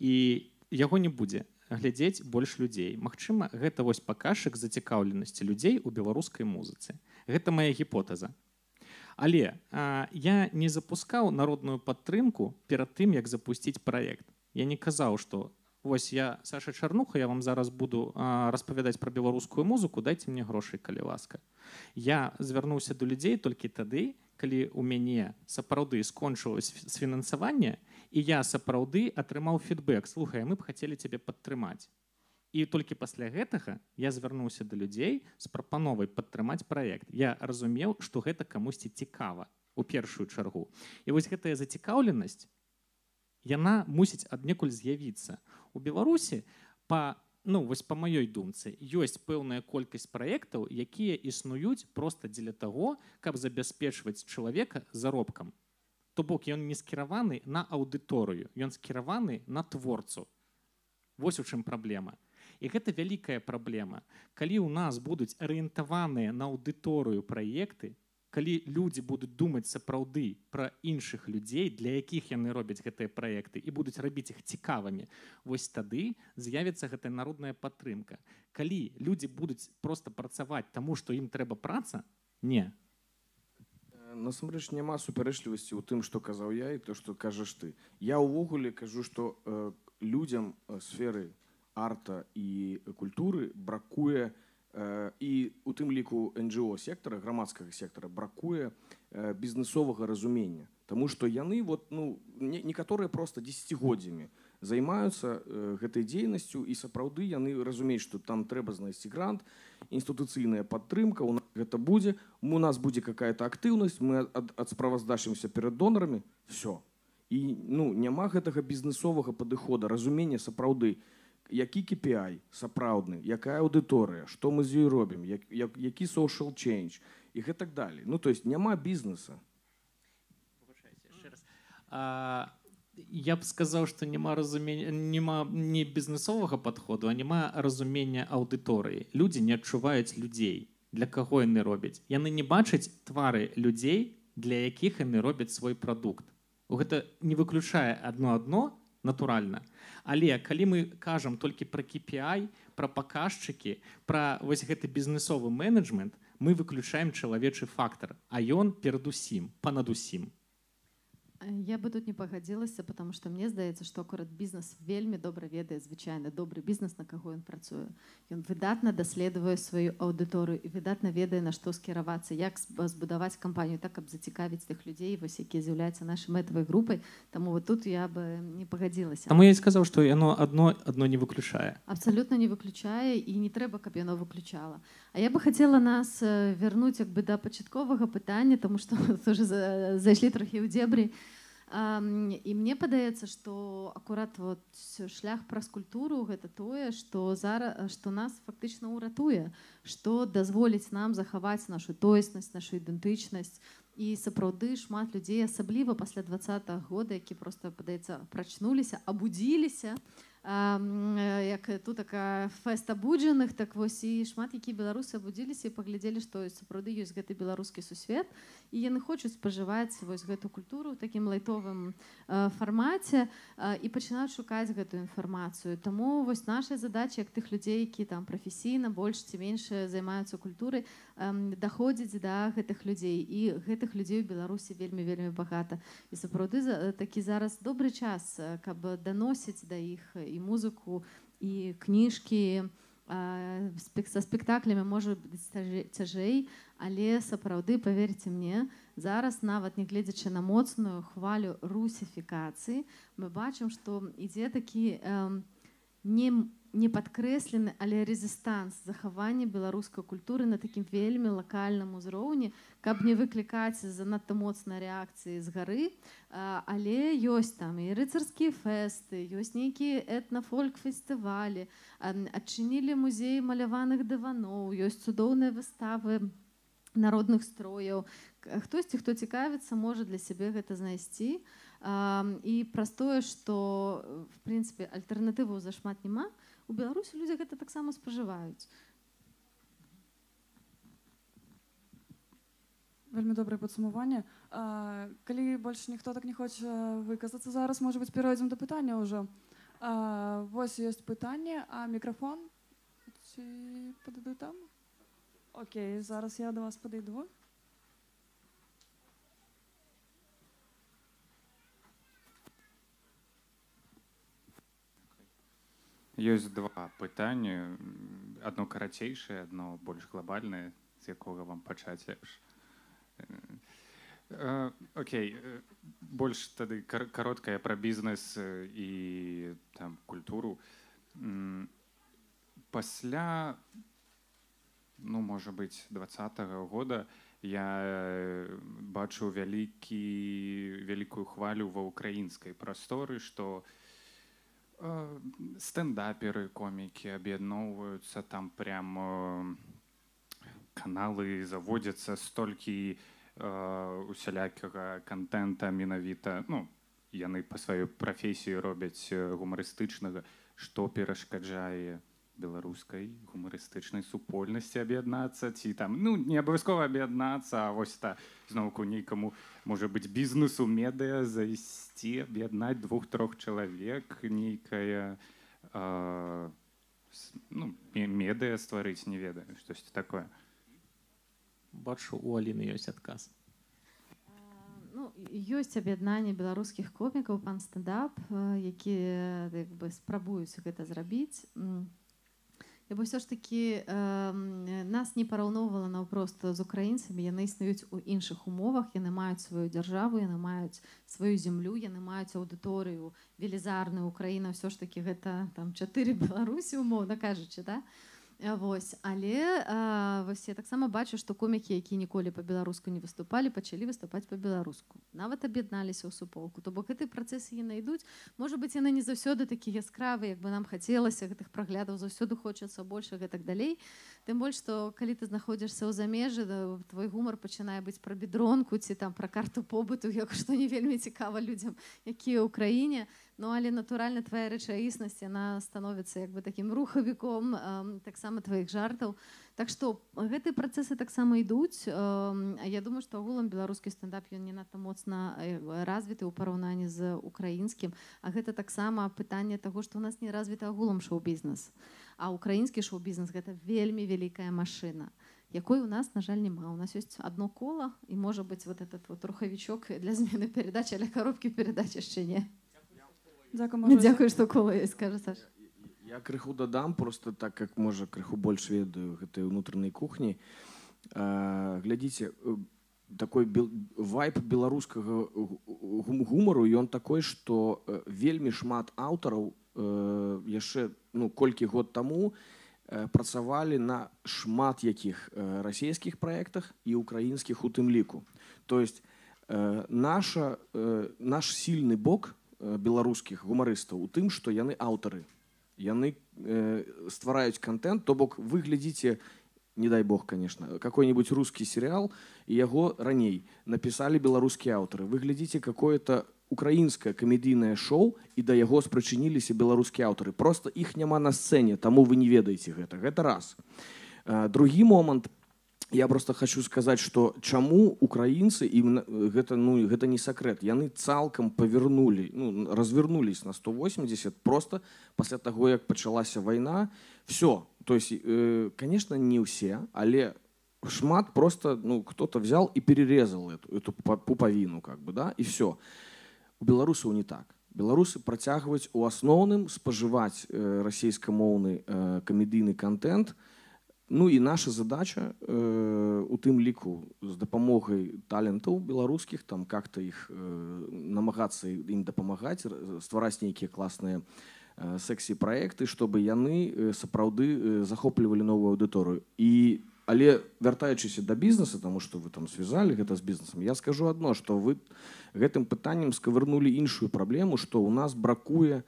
І яго не будзе глядзець больш людзей. Магчыма, гэта вось паказчык зацікаўленасці людзей у беларускай музыцы. Гэта мая гіпотэза. Але я не запускаў народную падтрымку перад тым, як запусціць праект. Я не казаў, што вось я Саша Чарнуха, я вам зараз буду распавядаць пра беларускую музыку, дайце мне грошай, калі ласка. Я звярнуўся да людзей толькі тады, калі ў мяне сапраўды скончылось фінансаванне, і я сапраўды атрымаў фідбэк: слухай, мы б хацелі цябе падтрымаць. І толькі пасля гэтага я звярнуўся да людзей з прапановай падтрымаць праект. Я разумеў, што гэта камусьці цікава у першую чаргу. І вось гэтая зацікаўленасць, яна мусіць аднекуль з'явіцца. У Беларусі, вось па маёй думцы, ёсць пэўная колькасць праектаў, якія існуюць проста дзеля таго, каб забяспечваць чалавека заробкам. То бок ён не скіраваны на аўдыторыю, ён скіраваны на творцу. Вось у чым праблема. І гэта вялікая праблема. Калі ў нас будуць арыентаваныя на аўдыторыю праекты, калі людзі будуць думаць сапраўды пра іншых людзей, для якіх яны робяць гэтыя праекты, і будуць рабіць іх цікавымі, вось тады з'явіцца гэтая народная падтрымка. Калі людзі будуць проста працаваць таму, што ім трэба праца, не. Насамрэч няма супярэчлівасці ў тым, што казаў я, і то, што кажаш ты. Я ўвогуле кажу, што людзям сферы арта і культуры бракуе, і у тым ліку НГО сектара, грамадскага сектара, бракуе бізнесовага разумення. Таму што яны, некаторыя проста дзесяцігоддзямі займаюцца гэтай дзейнасцю, і сапраўды яны разумеюць, што там трэба знайсці грант, інстытуцыйная падтрымка, у нас гэта будзе, у нас будзе какая-то актыўнасць, мы адсправаздачымся перад донарамі, все. І няма гэтага бізнесовага падыхода, разумення сапраўды, які KPI сапраўдны, якая аўдыторыя, што мы з ёй робім, які social change і гэтак далей. Ну то есть няма бізнеса. Ще раз. Я б сказав, що нема не бізнесового підходу, а нема розуміння аудиторії. Люди не відчувають людей, для кого вони роблять. Вони не бачать твари людей, для яких вони роблять свій продукт. Гэта не выключае адно натуральна. Але калі мы кажам толькі пра KPI, пра паказчыкі, пра вось гэты бізнесовы менеджмент, мы выключаем чалавечы фактар, а ён перадусім, панад усім. Я бы тут не пагадзілася, потому што мне здаецца, што акурат бізнес вельмі добра ведае звычайна добры бізнес, на каго ён працуе. Ён выдатна даследуе сваю аўдыторыю і выдатна ведае, на што скіравацца, як збудаваць кампанію так, каб зацікавіць тых людзей, вось якія з'яўляюцца нашай мэтавай групай. Таму вот тут я бы не пагадзілася. Таму я і сказаў, што яно адно не выключае. Абсалютна не выключае і не трэба, каб яно выключала. А я бы хацела нас вярнуць як бы да пачатковага пытання, таму што уже зайшлі трохі ў дзебры. І мне падаецца, што акурат вот шлях праз культуру гэта тое, што зараз што нас фактычна ўратуе, што дазволіць нам захаваць нашу тоеснасць, нашу ідэнтычнасць. І сапраўды шмат людзей, асабліва пасля 20-го года, які проста, падаецца, прачнуліся, абудзіліся, як тут такая фэст абуджаных, так вось і шмат якія беларусы абудзіліся і паглядзелі, што сапраўды ёсць гэты беларускі сусвет, і яны хочуць спажываць вось гэту культуру ў такім лайтовым фармаце і пачынаюць шукаць гэтую інфармацыю. Таму вось наша задача, як тых людзей, які там прафесійна больш ці менш займаюцца культурай, даходзіць да гэтых людзей. І гэтых людзей у Беларусі вельмі багата. І сапраўды такі зараз добры час, каб даносіць да іх і музыку, і кніжкі. Са спектаклямі можа быць цяжэй, але сапраўды, паверце мне, зараз нават не гледзячы на моцную хвалю русіфікацыі, мы бачым, што ідзе такі не падкрэслены, але рэзістанс захавання беларускай культуры на такім вельмі лакальным узроўні, каб не выклікаць занадта моцнай рэакцыі з гары, але ёсць там і рыцарскія фэсты, ёсць нейкія этна-фольк-фестывалі, адчынілі музей маляваных дываноў, ёсць цудоўныя выставы народных строяў. Хтосьці, хто цікавіцца, можа для сябе гэта знайсці. І праз тое, што, в прынцыпе, альтэрнатываў зашмат няма, у Беларусі людзі гэта таксама спажываюць. Вельмі добрае падсумаванне. Калі больш ніхто так не хоча выказацца зараз, можа быць, перайдзем да пытання ўжо. Вось ёсць пытанне, а мікрафон? Ці падыду там? Окей, зараз я да вас падыду. Ёсць два пытанні, адно карацейшае, адно больш глобальнае, з якога вам пачаць лепш. Окей, больш тады кароткае пра бізнес і там культуру. Пасля, ну, можа быць, 20-го года я бачу вялікую хвалю ва ўкраінскай прасторы, што стендаперы, комікі аб'ядноўваюцца, там прям каналы заводзяцца, столькі усялякага контента менавіта, ну, яны па сваёй прафесіі робяць гумарыстычнага, што перашкаджае беларускай гумарыстычнай супольнасці аб'яднацца, ці там, ну, не абавязкова аб'яднацца, а вось зноўку нейкаму, можа быць, бізнесу, медыа зайсці, аб'яднаць 2-3 чалавек, нейкая, ну, медыа стварыць, не ведаю, штосьці такое. Бачу, у Аліны ёсць адказ. Ну, ёсць аб'яднанне беларускіх комікаў пан-стендап, якія спрабуюць гэта зрабіць. Я бы ўсё ж такі нас не параўноўвала наўпрост з украінцамі, яны існуюць у іншых умовах, яны маюць сваю дзяржаву, яны маюць сваю зямлю, яны маюць аўдыторыю велізарную. Украіна ўсё ж такі гэта там 4 Беларусі, умоўна кажучы, да? Вось, але вось я таксама бачу, што комікі, якія ніколі па-беларуску не выступалі, пачалі выступаць па-беларуску. Нават аб'ядналіся ў суполку. То бок гэты працэсы яны ідуць. Можа быць, яны не заўсёды такі яскравы, як бы нам хацелася, гэтых праглядаў заўсёды хочацца больш, гэтак далей. Тым больш што калі ты знаходзішся ў замежжы, твой гумар пачынае быць пра бедронку ці там пра карту побыту, як што не вельмі цікава людзям, якія ў краіне. Ну але натуральна твая рэчаіснасць яна становіцца як бы такім рухавіком таксама тваіх жартаў. Так што гэтыя працэсы таксама ідуць. Я думаю, што агулам беларускі стендап ён не надта моцна развіты ў параўнанні з украінскім, а гэта таксама пытанне таго, што ў нас не развіты агулам шоу-бізнес. А украінскі шоу-бізнес гэта вельмі вялікая машына, якой у нас, на жаль, няма. У нас ёсць одно кола, і можа быць вот этот вот рухавічок для змены перадач, але коробкі перадач яшчэ не. Дзякую, што кола ёсць, скажа Саша. Я крыху дадам, просто так как можа крыху больш ведаю гэтай унутранай кухні. Глядзіце, такой вайб беларускага гумару, ён такой, што вельмі шмат аўтараў яшчэ колькі год таму працавалі на шмат якіх расійскіх праектах і украінскіх у тым ліку. То есть наш сільны бок беларускіх гумарыстаў у тым, што яны аўтары. Яны ствараюць контент, то бок вы глядзіце, не дай бог, конечно, какой-нибудь русский сериал, и яго раней написали беларускія аўтары. Вы глядзіце какое-то украінскае камедыйнае шоу, і да яго спрачыніліся беларускія аўтары. Просто іх няма на сцэне, таму вы не ведаеце гэта. Гэта раз. Другі момант, я просто хочу сказаць, што чаму украінцы, і гэта не сакрэт, яны цалкам павернулі, развернулись на 180 просто пасля таго, як пачалася вайна. Все. То есть, конечно, не ўсе, але шмат просто кто-то взял и перерезал эту пуповину, как бы, да, и все. У беларусаў не так. Беларусы працягваюць у асноўным спажываць расійскамоўны камедыйны контент. Ну і наша задача у тым ліку з дапамогай талентаў беларускіх там как-то іх намагацца ім дапамагаць, ствараць нейкія класныя сексі-праекты, чтобы яны сапраўды захоплівалі новую аўдыторыю. Але вяртаючыся да бізнеса, таму што вы там звязалі гэта з бізнесам, я скажу адно, што вы гэтым пытаннем скавырнулі іншую праблему, што ў нас бракуе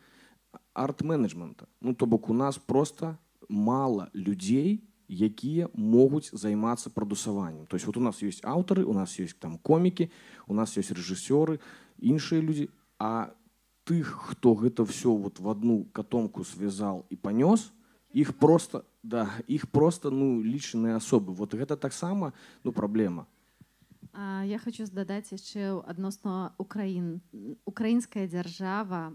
арт-менеджмента. То бок у нас просто мала людзей, якія могуць займацца прадусаваннем. То есть вот у нас ёсць аўтары, у нас ёсць там комікі, у нас ёсць рэжысёры, іншыя людзі, а тых, хто гэта все вот в одну котомку связал і панёс, іх просто лічныя асобы. Вот гэта таксама праблема. Я хочу дадаць яшчэ адносна украінская дзяржава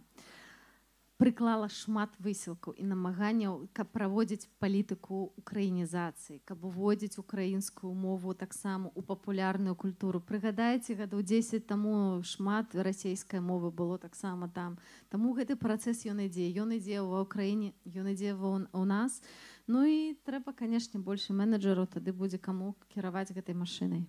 прыклала шмат высілкаў і намаганняў, каб праводзіць палітыку украінізацыі, каб уводзіць украінскую мову таксама ў папулярную культуру. Прыгадайце, гадоў 10 таму шмат расійскай мовы было таксама там. Таму гэты працэс ён ідзе ва ўкраіне, ён ідзе у нас. Ну і трэба, канешне, больш менеджераў, тады будзе каму кіраваць гэтай машынай.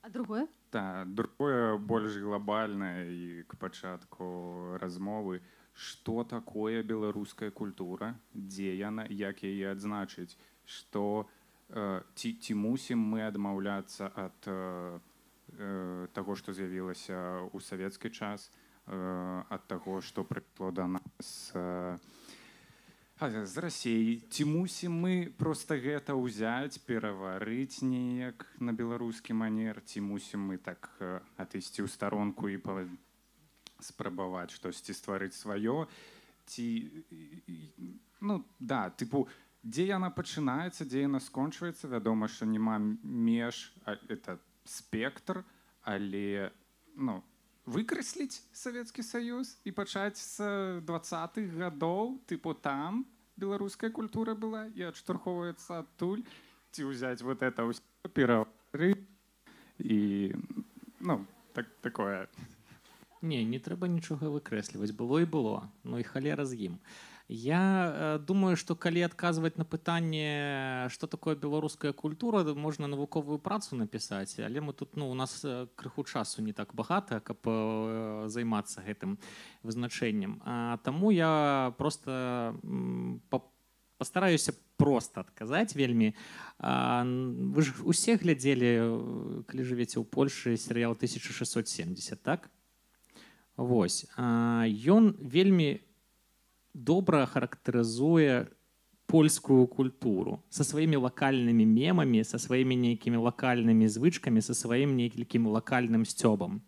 А другое? Другое больш глобальнае і к пачатку размовы. Што такое беларуская культура? Дзе яна? Як яе адзначыць? Ці мусім мы адмаўляцца ад таго, што з'явілася ў савецкі час, ад таго, што прыйшло да нас з Расіі? Ці мусім мы проста гэта ўзяць, пераварыць неяк на беларускі манер? Ці мусім мы так атысці ў старонку і спрабаваць штосьці стварыць сваё? Дзе яна пачынаецца, дзе яна скончваецца? Вядома, што няма меж, это спектр, але выкрэсліць Савецкі Саюз і пачаць з 20-х гадоў, там беларуская культура была і адштурхоўваецца адтуль, ці ўзяць вот это ўсё, пераварыць і такое. Не трэба нічога выкрэсліваць, было і было, і халера з ім. Я думаю, што калі адказваць на пытанне, што такое беларуская культура, можна навуковую працу напісаць, але мы тут, у нас крыху часу не так багата, каб займацца гэтым вызначэннем. Таму я просто пастараюся проста адказаць вельмі. Вы ж усе глядзелі, калі жывеце ў Польшы, серыял 1670, так? Вось. Ён вельмі добра характарызуе польскую культуру со своими локальными мемами, со своими нейкімі локальными звычкамі, со сваім нейкім локальным сцёбам.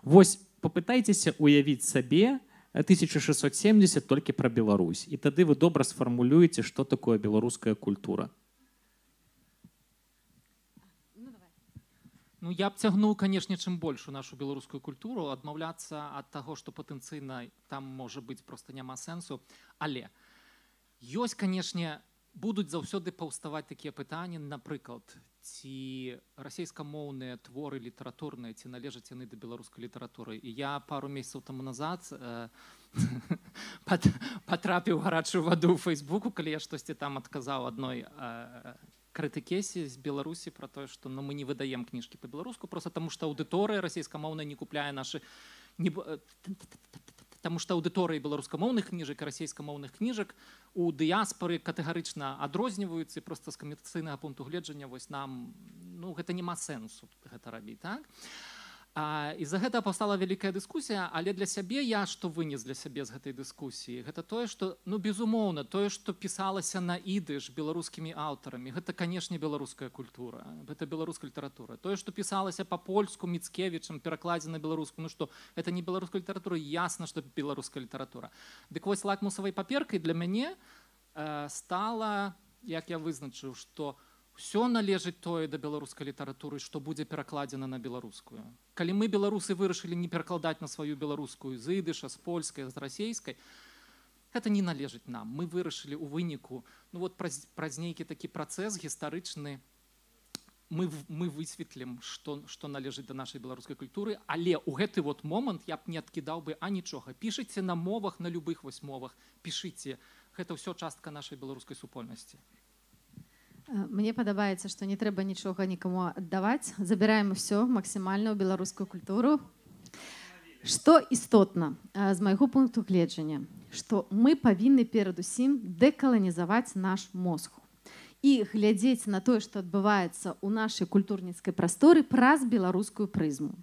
Вось попытайцеся уявіць сабе 1670 толькі пра Беларусь, і тады вы добра сфармулюеце, што такое беларуская культура. Ну, я б цягнуў, канешне, чым больш у нашу беларускую культуру, адмаўляцца ад таго, што патэнцыйна там можа быць проста няма сэнсу. Але ёсць, канешне, будуць заўсёды паўставаць такія пытанні, напрыклад, ці расейскамоўныя творы літаратурныя, ці належаць яны да беларускай літаратуры. І я пару месяцаў таму назад патрапіў гарачую ваду ў Фейсбуку, калі я штосьці там адказаў адной крытыкесі з Беларусі пра тое, што мы не выдаем кніжкі па-беларуску, проста таму што аўдыторыя расейскамоўная не купляе нашы... Таму што аўдыторыі беларускамоўных кніжак і расейскамоўных кніжак у дыяспары катэгарычна адрозніваюцца, і проста з камерцыйнага пункту гледжання вось нам гэта няма сэнсу гэта рабіць, так? І за гэта паўстала вялікая дыскусія, але для сябе я што вынес для сябе з гэтай дыскусіі, гэта тое, што, безумоўна, тое, што пісалася на ідыш беларускімі аўтарамі, гэта, канешне, беларуская культура, гэта беларуская літаратура. Тое, што пісалася па-польску Міцкевічам, перакладзе на беларускую, што гэта не беларуская літаратура, ясна, што беларуская літаратура. Дык вось лакмусавай паперкай для мяне стала, як я вызначыў, што ўсё належыць тое да беларускай літаратуры, што будзе перакладзена на беларускую. Калі мы, беларусы, вырашылі не перакладаць на сваю беларускую з ідыша, з польскай, з расейскай, гэта не належыць нам. Мы вырашылі ў выніку, праз нейкі такі працэс гістарычны, мы высветлім, што належыць да нашай беларускай культуры, але ў гэты момант я б не адкідаў бы нічога. Пішыце на мовах, на любых мовах, пішыце. Гэта ўсё частка нашай беларускай супольнасці. Мне падабаецца, што не трэба нічога нікому аддаваць. Забіраем усё максімальна ў беларускую культуру. Што істотна, з майго пункту гледжання, што мы павінны перадусім дэкаланізаваць наш мозг і глядзець на тое, што адбываецца ў нашай культурніцкай прасторы праз беларускую прызму.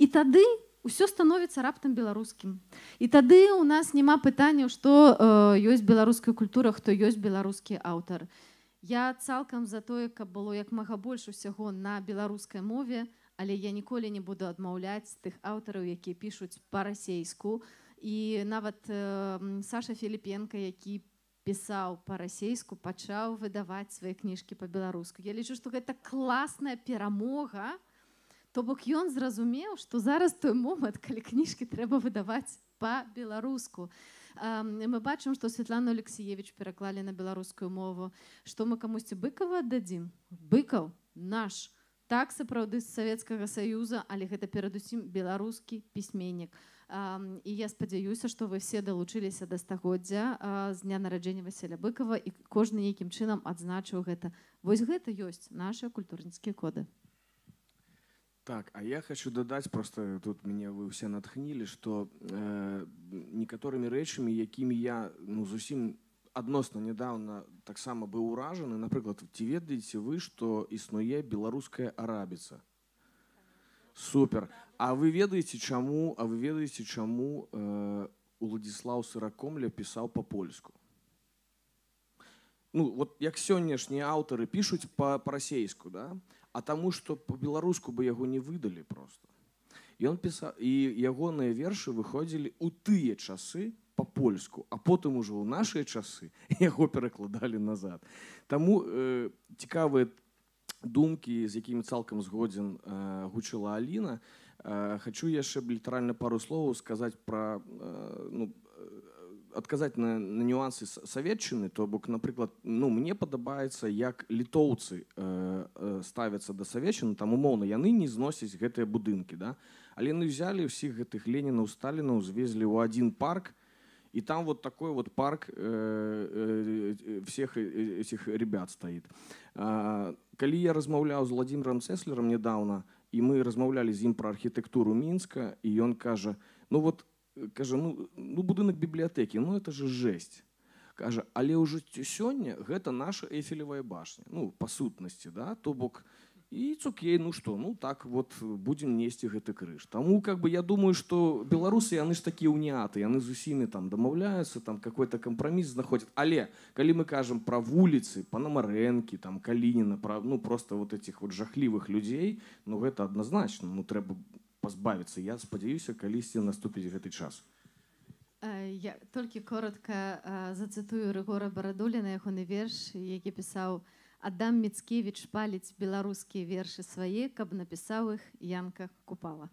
І тады ўсё становіцца раптам беларускім. І тады ў нас няма пытанняў, што ёсць беларуская культура, хто ёсць беларускі аўтар. Я цалкам за тое, каб было як мага больш усяго на беларускай мове, але я ніколі не буду адмаўляць тых аўтараў, якія пішуць па-расейску. І нават Саша Філіпенка, які пісаў па-расейску, пачаў выдаваць свае кніжкі па-беларуску. Я лічу, што гэта класная перамога. То бок ён зразумеў, што зараз той момант, калі кніжкі трэба выдаваць па-беларуску. Мы бачым, што Святлану Алексеевич пераклалі на беларускую мову, што мы камусьці Быкова аддадзім. Быкаў наш, так сапраўды з Савецкага Саюза, але гэта перадусім беларускі пісьменнік. І я спадзяюся, што вы все далучыліся да стагоддзя з дня нараджэння Васіля Быкова і кожны нейкім чынам адзначыў гэта. Вось гэта ёсць нашы культурніцкія коды. Так, а я хочу дадаць, просто тут мяне вы ўсе натхнілі, што некаторымі рэчамі, якімі я зусім адносна нядаўна таксама быў уражаны, напрыклад, ці ведаеце вы, што існуе беларуская арабіца? Супер. А вы ведаеце, чаму Уладзіслаў Сыракомля пісаў па-польску? Як сённяшнія аўтары пішуць па-расейску, да? А таму, што па-беларуску бы яго не выдалі проста. Ён пісаў, і ягоныя вершы выходзілі ў тыя часы па-польску, а потым ужо ў нашыя часы яго перакладалі назад. Таму цікавыя думкі, з якімі цалкам згодзін гучыла Аліна. Хачу яшчэ літаральна пару словаў сказаць пра... адказаць на нюансы саветчыны, то бок, напрыклад, мне падабаецца, як літоўцы ставяцца да саветчыны, там умоўна яны не зносяць гэтыя будынкі, да? Але яны взялі ўсіх гэтых Ленінаў, Сталінаў, звезлі ў адзін парк, і там вот такой вот парк всех этих ребят стаіць. Калі я размаўляў з Владимиром Цеслером недавно, і мы размаўлялі з ім пра архітэктуру Мінска, і ён кажа, будынак бібліятэкі, это же жесть. Кажа, але ўжо сёння гэта наша Эйфелевая башня. Па сутнасці, да? То бок і цукей, ну што, ну так вот будзем несці гэты крыж. Таму как бы я думаю, што беларусы яны ж такія уніяты, яны з усімі там дамаўляюцца, там какой-то кампраміс знаходзяць. Але калі мы кажам пра вуліцы, Панамарэнкі, там Калініна, пра ну просто вот этих вот жахлівых людзей, ну гэта адназначна, ну трэба пазбавіцца. Я спадзяюся, калісьці наступіць гэты час. Я толькі коротка зацытую Рыгора Барадуліна, ягоны верш, які пісаў: «Адам Міцкевіч паліць беларускія вершы свае, каб напісаў іх Янка Купала».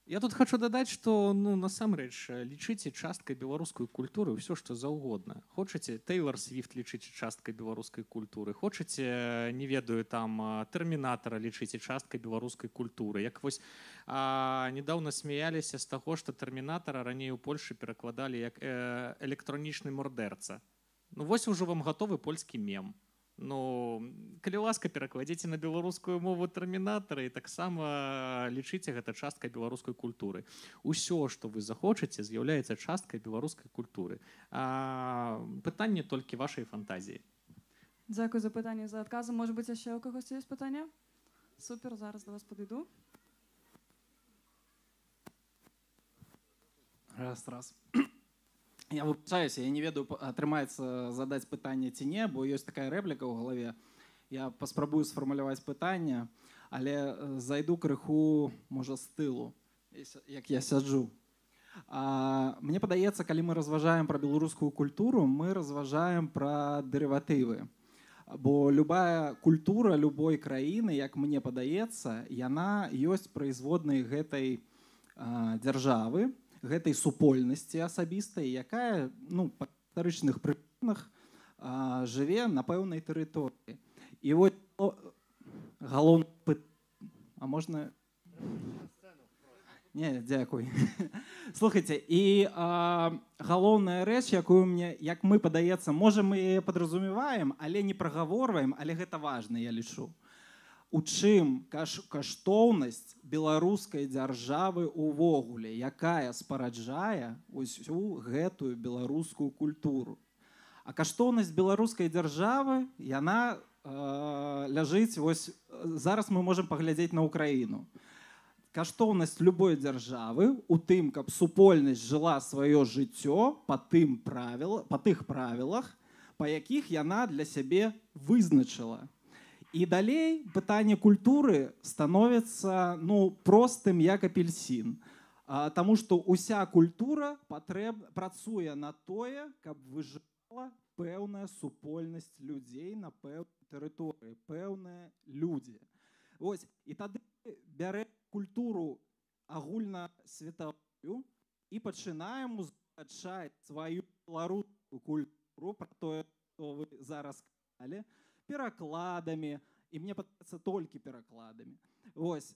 Я тут хочу дадаць, што ну насамрэч лічыце часткай беларускай культуры ўсё што заўгодна. Хочаце Тэйлор Свіфт лічыце часткай беларускай культуры, хочаце, не ведаю, там Тэрмінатара лічыце часткай беларускай культуры. Як вось недаўна смяяліся з таго, што Тэрмінатара раней у Польшы перакладалі як электронічны мордэрца. Ну вось ужо вам гатовы польскі мем. Ну, калі ласка, перакладзіце на беларускую мову Тэрмінатара і таксама лічыце гэта часткай беларускай культуры. Усё, што вы захочаце, з'яўляецца часткай беларускай культуры. Пытанне толькі вашай фантазіі. Дзякую за пытанне, за адказам. Можа быць, яшчэ ў кагосьці ёсць пытанне? Супер, зараз да вас падыду. Раз. Я выбачаюся, я не ведаю, атрымаецца задаць пытанне ці не, бо ёсць такая рэпліка ў галаве. Я паспрабую сфармуляваць пытанне, але зайду крыху, можа, з тылу, як я сяджу. Мне падаецца, калі мы разважаем пра беларускую культуру, мы разважаем пра дэрыватывы. Бо любая культура любой краіны, як мне падаецца, яна ёсць производнай гэтай дзяржавы, гэтай супольнасці асабістай, якая ну, па гістарычных прычынах жыве на пэўнай тэрыторыі. І вот галоўны А можна... Не, дзякуй. Слухайце, і галоўная рэч, якую мне, як мы падаецца, можа мы яе падразумеваем, але не прагаворваем, але гэта важна, я лічу. У чым каштоўнасць беларускай дзяржавы ўвогуле, якая спараджае усю гэтую беларускую культуру. А каштоўнасць беларускай дзяржавы, яна ляжыць, вось зараз мы можам паглядзець на Украіну. Каштоўнасць любой дзяржавы у тым, каб супольнасць жыла сваё жыццё па тых правілах, па якіх яна для сябе вызначыла. І далей пытанне культуры становіцца ну, простым як апельсін. Таму што ўся культура працуе на тое, каб выжывала пэўная супольнасць людзей на пэўнай тэрыторыі, пэўныя людзі. Ось, і тады бярэ культуру агульнасветавую і пачынаем узначаць сваю беларускую культуру, пра тое, што вы зараз сказалі, перакладамі, і мне падаецца толькі перакладамі. Ось,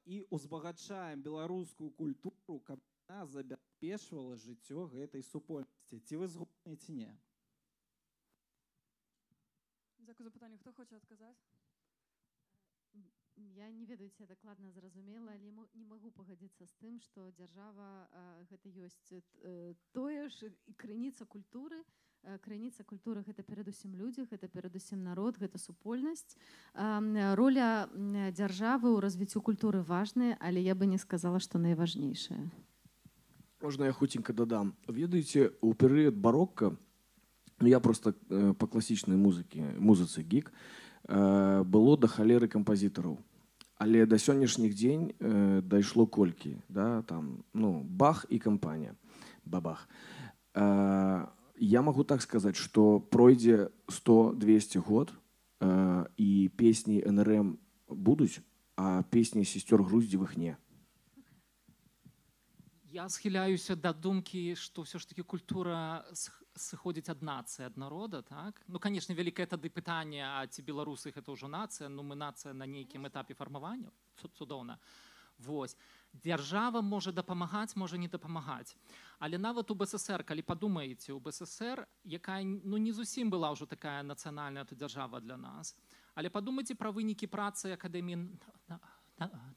і узбагачаем беларускую культуру, каб яна забяспечвала жыццё гэтай супольнасці. Ці вы згодныя, ці не? Дзякую за пытанне. Хто хоча адказаць? Я не ведаю, ці я дакладна зразумела, але не магу пагадзіцца з тым, што дзяржава гэта ёсць тое ж і крыніца культуры. Крыніца культуры гэта перадусім людзі, гэта перадусім народ, гэта супольнасць. Роля дзяржавы ў развіццю культуры важная, але я бы не сказала, што найважнейшая. Можна я хуценька дадам. Ведаеце, у перыяд барокка, я просто па класічнай музыцы гік, было да халеры кампазітараў. Але да сённяшніх дзень дайшло колькі, да, там, ну, Бах і кампанія. Бабах. Я могу так сказаць, што пройдзе 100-200 год і песні НРМ будуць, а песні сестёр Груздзевых не. Я схіляюся да думкі, што ўсё ж такі культура сыходзіць ад нацыі, ад народа, так? Ну, конечно, вялікае тады пытанне, а ці беларусы гэта ўжо нацыя, ну мы нацыя на нейкім этапе фармавання, цудоўна. Вось. Дзяржава можа дапамагаць, можа не дапамагаць. Але нават у БССР, калі падумаеце, у БССР, якая ну, не зусім была ўжо такая нацыянальная дзяржава для нас, але падумайце пра вынікі працы Акадэміі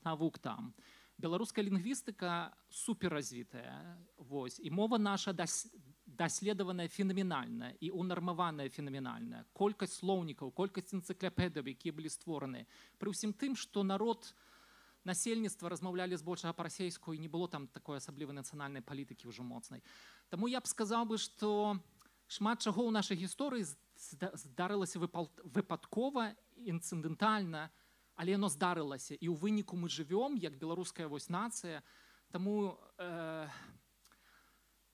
навук там. Беларуская лінгвістыка суперразвітая. Вось. І мова наша даследаваная фенаменальная і унармаваная фенаменальная. Колькасць слоўнікаў, колькасць энцыклапедыяў, якія былі створаны. Пры ўсім тым, што народ, насельніцтва размаўлялі збольшага па-расейску і не было там такой асаблівай нацыянальнай палітыкі ўжо моцнай. Таму я б сказаў бы, што шмат чаго ў нашай гісторыі здарылася выпадкова, інцыдэнтальна, але яно здарылася. І ў выніку мы жывём, як беларуская нацыя. Таму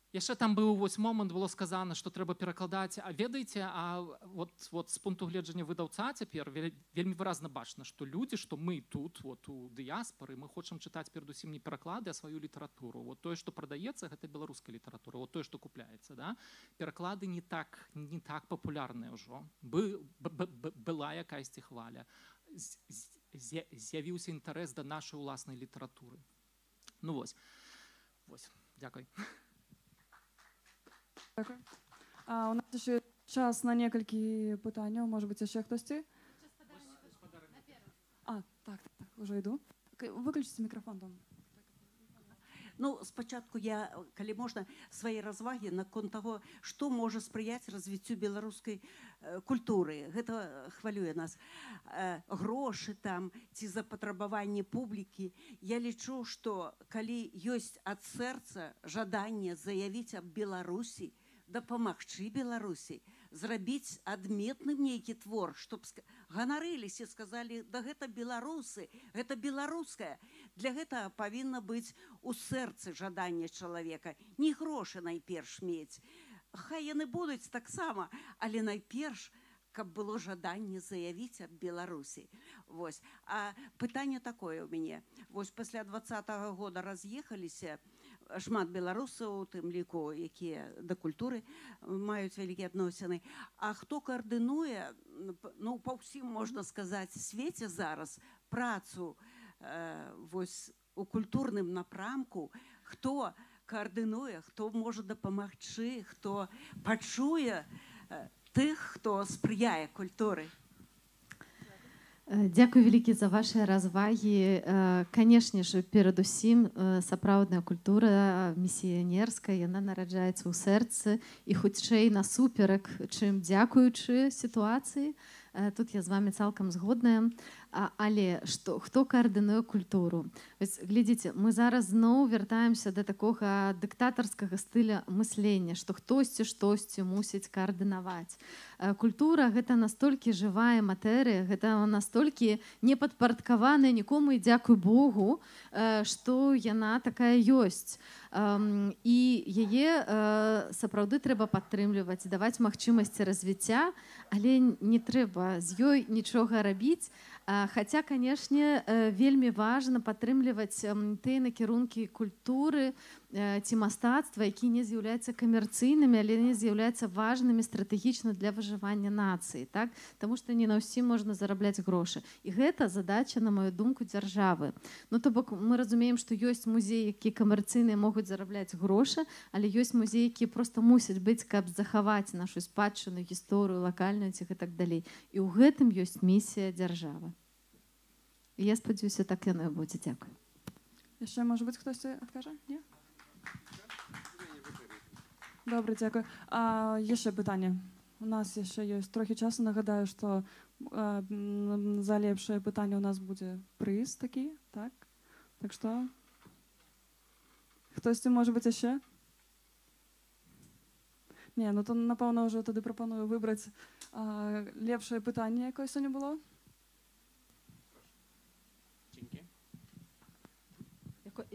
яшчэ там быў момант, было сказана, што трэба перакладаць. А ведаеце, з пункту гледжання выдаўца цяпер вельмі выразна бачна, што людзі, што мы тут, у дыяспары, мы хочам чытаць перадусім не пераклады, а сваю літаратуру. Тое, што прадаецца, гэта беларуская літаратура. Тое, што купляецца. Пераклады не так папулярныя ўжо. Была якаясьці хваля. З'явіўся інтарэс да нашай уласнай літаратуры. Ну вось. Дякую. Дякую. У нас ще час на некалькі питань. Може бути, ще хтось? Так, вже йду. Виключите мікрофон там. Ну, спочатку я, калі можна, свае развагі наконт таго, што можа спрыяць развіццю беларускай культуры. Гэта хвалюе нас. Грошы там, ці запатрабаванне публікі. Я лічу, што калі ёсць ад сэрца жаданне заявіць аб Беларусі, дапамагчы Беларусі, зрабіць адметным нейкі твор, чтоб ганарыліся, сказалі, да гэта беларусы, гэта беларускае. Для гэтага павінна быць у сэрцы жаданне чалавека. Не грошы найперш мець. Хай яны будуць таксама, але найперш, каб было жаданне заявіць аб Беларусі. А пытанне такое ў мяне. Пасля 20-го года раз'ехаліся, шмат беларусаў, у тым ліку, якія да культуры маюць вялікія адносіны. А хто каардынуе, па ўсім, можна сказаць, свеце зараз працу у культурным напрамку, хто каардынуе, хто можа дапамагчы, хто пачуе тых, хто спрыяе культуры. Дякую вялікі за ваши развагі. Канешне ж, перадусім сапраўдная культура місіянерская, яна нараджаецца ў сэрцы і хутчэй насуперак, чым дзякуючы сітуацыі. Тут я з вами цалкам згодная. Але хто каардынуе культуру? Глядзіце, мы зараз зноў вяртаемся да такога дыктатарскага стыля мыслення, што хтосьці штосьці мусіць каардынаваць. Культура — гэта настолькі жывая матэрыя, гэта настолькі непадпарадкаваная нікому, і дзякуй Богу, што яна такая ёсць. І яе сапраўды трэба падтрымліваць, даваць магчымасці развіцця, але не трэба з ёй нічога рабіць. Хаця, канешне, вельмі важна падтрымліваць тыя накірункі культуры ці мастацтва, якія не з'яўляюцца камерцыйнымі, але не з'яўляюцца важнымі стратэгічна для выжывання нацыі. Таму што не на ўсім можна зарабляць грошы. І гэта задача, на маю думку, дзяржавы. То бок мы разумеем, што ёсць музеі, якія камерцыйныя могуць зарабляць грошы, але ёсць музеі, якія проста мусяць быць, каб захаваць нашу спадчыну, гісторыю, лакальную ці так далей. І ў гэтым ёсць місія дзяржавы. І я спадзяюся, так яно і будзе. Дзякуй. Яшчэ, можа быць, хтосьці адкажа? Не? Добре, дзякуй. Яшчэ пытанне. У нас яшчэ ёсць трохі часу. Нагадаю, што за лепшае пытанне у нас будзе прыз такі. Так што хтосьці, можа быць, яшчэ? Не, то, напэўна, ўжо тады прапаную выбраць лепшае пытанне, якое сёння было.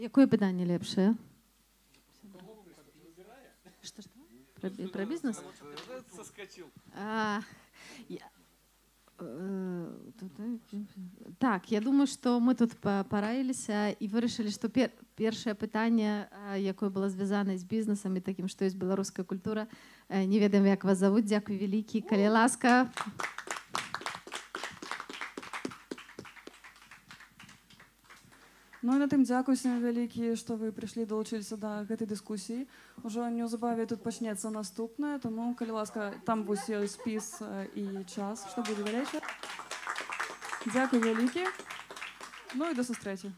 Якое пытанне лепшае? Што? Пра бізнес? Так, я думаю, што мы тут параіліся і вырашылі, што першае пытанне, якое было звязана з бізнесам і такім, што ёсць беларуская культура. Не ведаем, як вас завуць. Дзякуй вялікі. Калі ласка. І на тым дзякуй всім вялікі, што вы прыйшлі, далучыліся да гэтай дыскусіі. Ужо неўзабаве тут пачнецца наступнае, таму, калі ласка, там будзе спіс і час, што будзе далейшае. Дзякуй вялікі. І да сустрэчы.